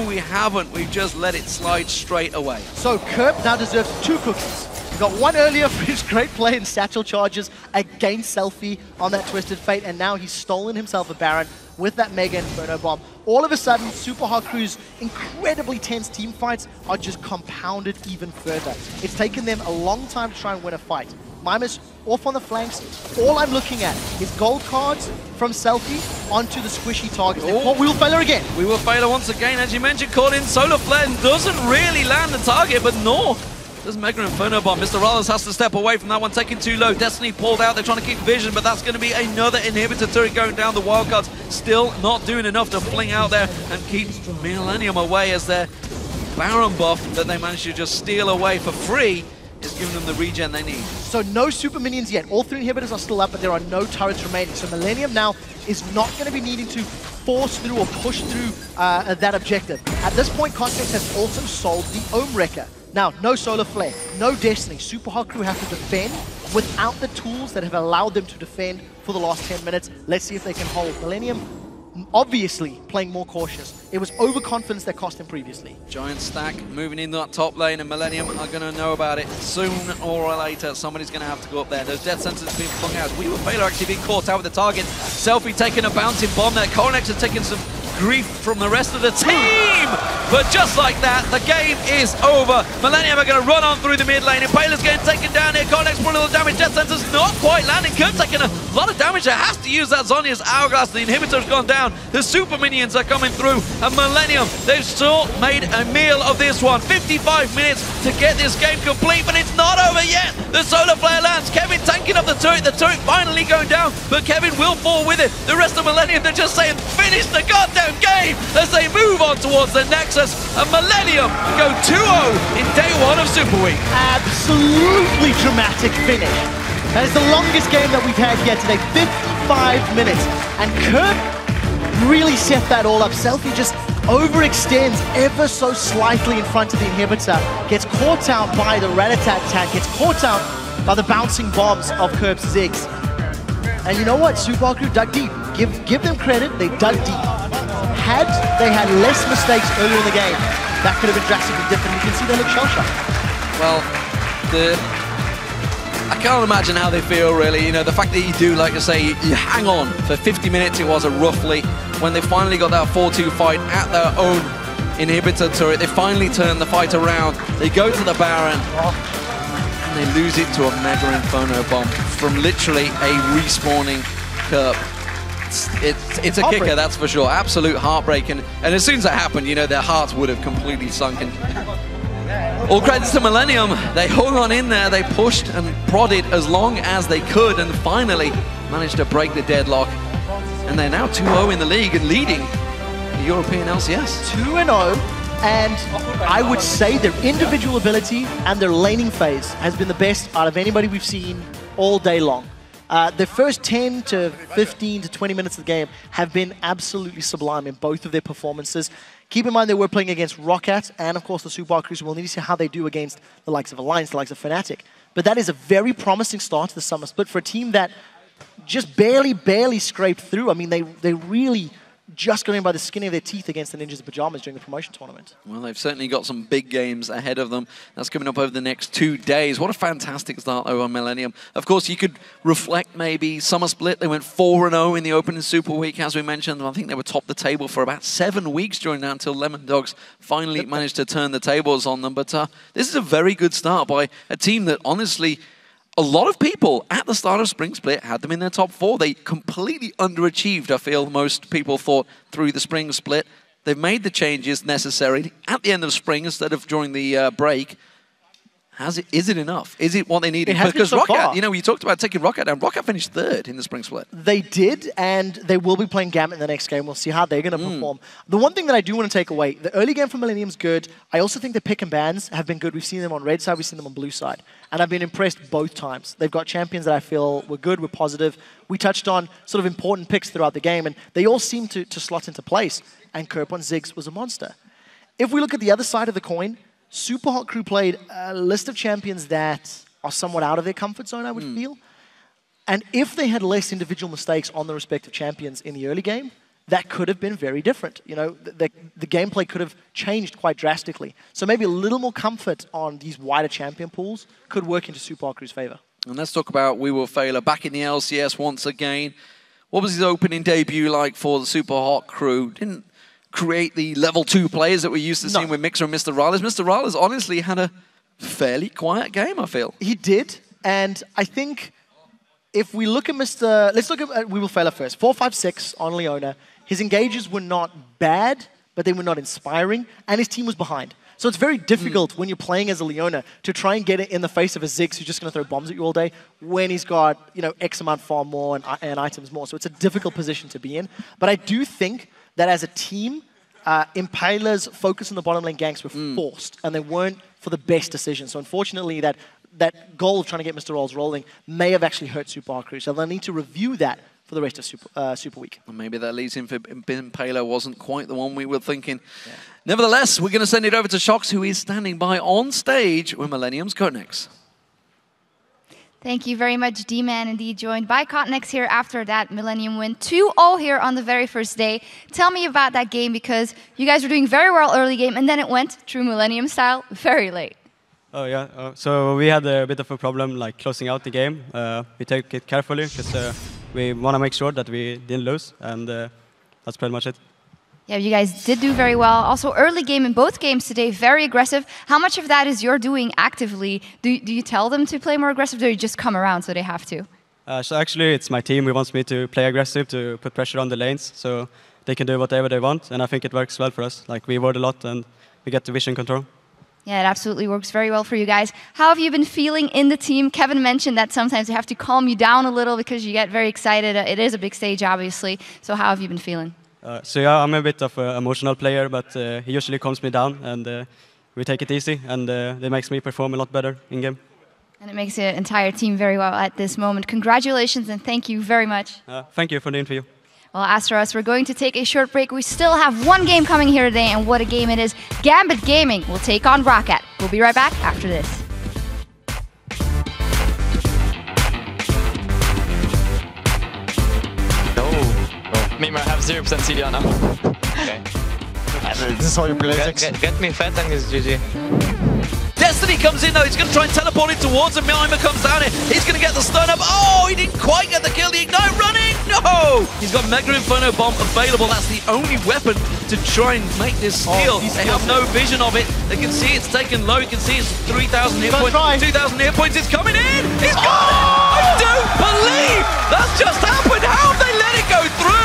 we haven't. We've just let it slide straight away. So Kerp now deserves 2 cookies. He got 1 earlier for his great play in satchel charges against SELFIE on that Twisted Fate, and now he's stolen himself a Baron with that Mega Inferno Bomb. All of a sudden, Super Hard Crew's incredibly tense team fights are just compounded even further. It's taken them a long time to try and win a fight. Mimer's off on the flanks. All I'm looking at is gold cards from SELFIE onto the squishy targets. Oh, wewillfailer again. Wewillfailer once again, as you mentioned, caught in Solar Flare doesn't really land the target, but nor does Mega Inferno Bomb. MrRalleZ has to step away from that one, taking too low. Destiny pulled out, they're trying to keep vision, but that's going to be another inhibitor turret going down. The wildcards still not doing enough to fling out there and keep Millennium away, as their Baron buff that they managed to just steal away for free is giving them the regen they need. So no super minions yet. All 3 inhibitors are still up, but there are no turrets remaining. So Millennium now is not going to be needing to force through or push through that objective. At this point, KottenX has also sold the Ohm Wrecker. Now, no Solar Flare, no Destiny. Super Hard Crew have to defend without the tools that have allowed them to defend for the last 10 minutes. Let's see if they can hold. Millennium, obviously, playing more cautious. It was overconfidence that cost him previously. Giant stack moving in that top lane, and Millennium are going to know about it soon or later. Somebody's going to have to go up there. Those death sentences being flung out. Wewillfailer actually being caught out with the target. SELFIE taking a bouncing bomb there. KottenX are taking some grief from the rest of the team. But just like that, the game is over. Millennium are going to run on through the mid lane. Impaler's getting taken down here. KottenX put a little damage. Death Sentence's not quite landing. Kerp taking a lot of damage. There has to use that Zhonya's Hourglass. The inhibitor's gone down. The super minions are coming through. And Millennium, they've still made a meal of this one. 55 minutes to get this game complete, but it's not over yet. The Solar Flare lands. Kevin tanking up the turret. The turret finally going down, but Kevin will fall with it. The rest of Millennium, they're just saying, finish the goddamn game as they move on towards the Nexus, and Millennium go 2-0 in day 1 of Super Week. Absolutely dramatic finish. That is the longest game that we've had here today, 55 minutes. And Kerp really set that all up. SELFIE just overextends ever so slightly in front of the inhibitor, gets caught out by the Rat-a-tat attack, gets caught out by the bouncing bombs of Kerp's Ziggs. And you know what? Super Hard Crew dug deep. Give them credit, they dug deep. Had they had less mistakes earlier in the game, that could have been drastically different. You can see they look shell-shocked. Well, I can't imagine how they feel, really. You know, the fact that you do, like I say, you hang on for 50 minutes, it was roughly, when they finally got that 4-2 fight at their own inhibitor turret. They finally turn the fight around. They go to the Baron, and they lose it to a Mega Inferno Bomb from literally a respawning Kerp. It's a kicker, that's for sure. Absolute heartbreak. And as soon as that happened, you know, their hearts would have completely sunken. All credits to Millennium. They hung on in there. They pushed and prodded as long as they could, and finally managed to break the deadlock. And they're now 2-0 in the league and leading the European LCS. 2-0, and I would say their individual ability and their laning phase has been the best out of anybody we've seen all day long. The first 10 to 15 to 20 minutes of the game have been absolutely sublime in both of their performances. Keep in mind they were playing against Roccat and, of course, the Super Hard Crew. We'll need to see how they do against the likes of Alliance, the likes of Fnatic. But that is a very promising start to the summer split for a team that just barely scraped through. I mean, they really just got in by the skin of their teeth against the Ninjas in Pajamas during the promotion tournament. Well, they've certainly got some big games ahead of them. That's coming up over the next 2 days. What a fantastic start over Millennium. Of course, you could reflect maybe summer split. They went 4-0 in the opening Super Week, as we mentioned. I think they were top the table for about 7 weeks during that until Lemon Dogs finally managed to turn the tables on them. But this is a very good start by a team that, honestly, a lot of people at the start of Spring Split had them in their top 4. They completely underachieved, I feel most people thought, through the Spring Split. They've made the changes necessary at the end of spring instead of during the break. Is it enough? Is it what they needed? Because so Roccat, you know, we talked about taking Roccat down. Roccat finished 3rd in the Spring Split. They did, and they will be playing Gambit in the next game. We'll see how they're going to perform. The one thing that I do want to take away, the early game from Millennium's good. I also think the pick and bans have been good. We've seen them on red side, we've seen them on blue side. And I've been impressed both times. They've got champions that I feel were good, were positive. We touched on sort of important picks throughout the game, and they all seem to slot into place. And Kerp on Ziggs was a monster. If we look at the other side of the coin, Super Hot Crew played a list of champions that are somewhat out of their comfort zone, I would feel. And if they had less individual mistakes on the respective champions in the early game, that could have been very different. You know, the gameplay could have changed quite drastically. So maybe a little more comfort on these wider champion pools could work into Super Hot Crew's favor. And let's talk about wewillfailer back in the LCS once again. What was his opening debut like for the Super Hot Crew? Didn't create the level 2 players that we're used to seeing with Mixer and MrRalleZ. MrRalleZ honestly had a fairly quiet game, I feel. He did, and I think if we look at let's look at wewillfailer first. 4-5-6 on Leona. His engages were not bad, but they were not inspiring, and his team was behind. So it's very difficult when you're playing as a Leona to try and get it in the face of a Ziggs who's just going to throw bombs at you all day when he's got, you know, X amount farm more and items more. So it's a difficult position to be in. But I do think that as a team, Impaler's focus on the bottom lane ganks were forced, and they weren't for the best decision. So unfortunately, that goal of trying to get MrRalleZ rolling may have actually hurt Super Hot Crew. So they'll need to review that for the rest of Super Week. And maybe that leads him for Impaler wasn't quite the one we were thinking. Yeah. Nevertheless, we're going to send it over to Shox, who is standing by on stage with Millennium's KottenX. Thank you very much, D-Man. Indeed, joined by KottenX here after that Millennium win 2-0 here on the very first day. Tell me about that game, because you guys were doing very well early game, and then it went, true Millennium style, very late. Oh yeah, so we had a bit of a problem like closing out the game. We take it carefully because we want to make sure that we didn't lose, and that's pretty much it. Yeah, you guys did do very well. Also, early game in both games today, very aggressive. How much of that is you're doing actively? Do you tell them to play more aggressive, or do you just come around so they have to? So actually, it's my team who wants me to play aggressive, to put pressure on the lanes, so they can do whatever they want, and I think it works well for us. Like, we ward a lot, and we get the vision control. Yeah, it absolutely works very well for you guys. How have you been feeling in the team? Kevin mentioned that sometimes they have to calm you down a little because you get very excited. It is a big stage, obviously. So how have you been feeling? So yeah, I'm a bit of an emotional player, but he usually calms me down, and we take it easy, and it makes me perform a lot better in game. And it makes the entire team very well at this moment. Congratulations, and thank you very much. Thank you for the interview. Well, after us, we're going to take a short break. We still have one game coming here today, and what a game it is. Gambit Gaming will take on Roccat. We'll be right back after this. Mimer, I have 0% CDR now. Okay. This is how you play Ziggs. Get me fat and it's GG. Destiny comes in though, he's going to try and teleport it towards him. Mimer comes down here, he's going to get the stun up. Oh, he didn't quite get the kill, the ignite running, no! He's got Mega Inferno Bomb available, that's the only weapon to try and make this steal. They have no vision of it, they can see it's taken low, you can see it's 3,000 hit points, 2,000 hit points, it's coming in! He's got it! I don't believe that's just happened, how have they let it go through?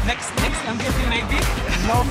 Next MVP maybe? No,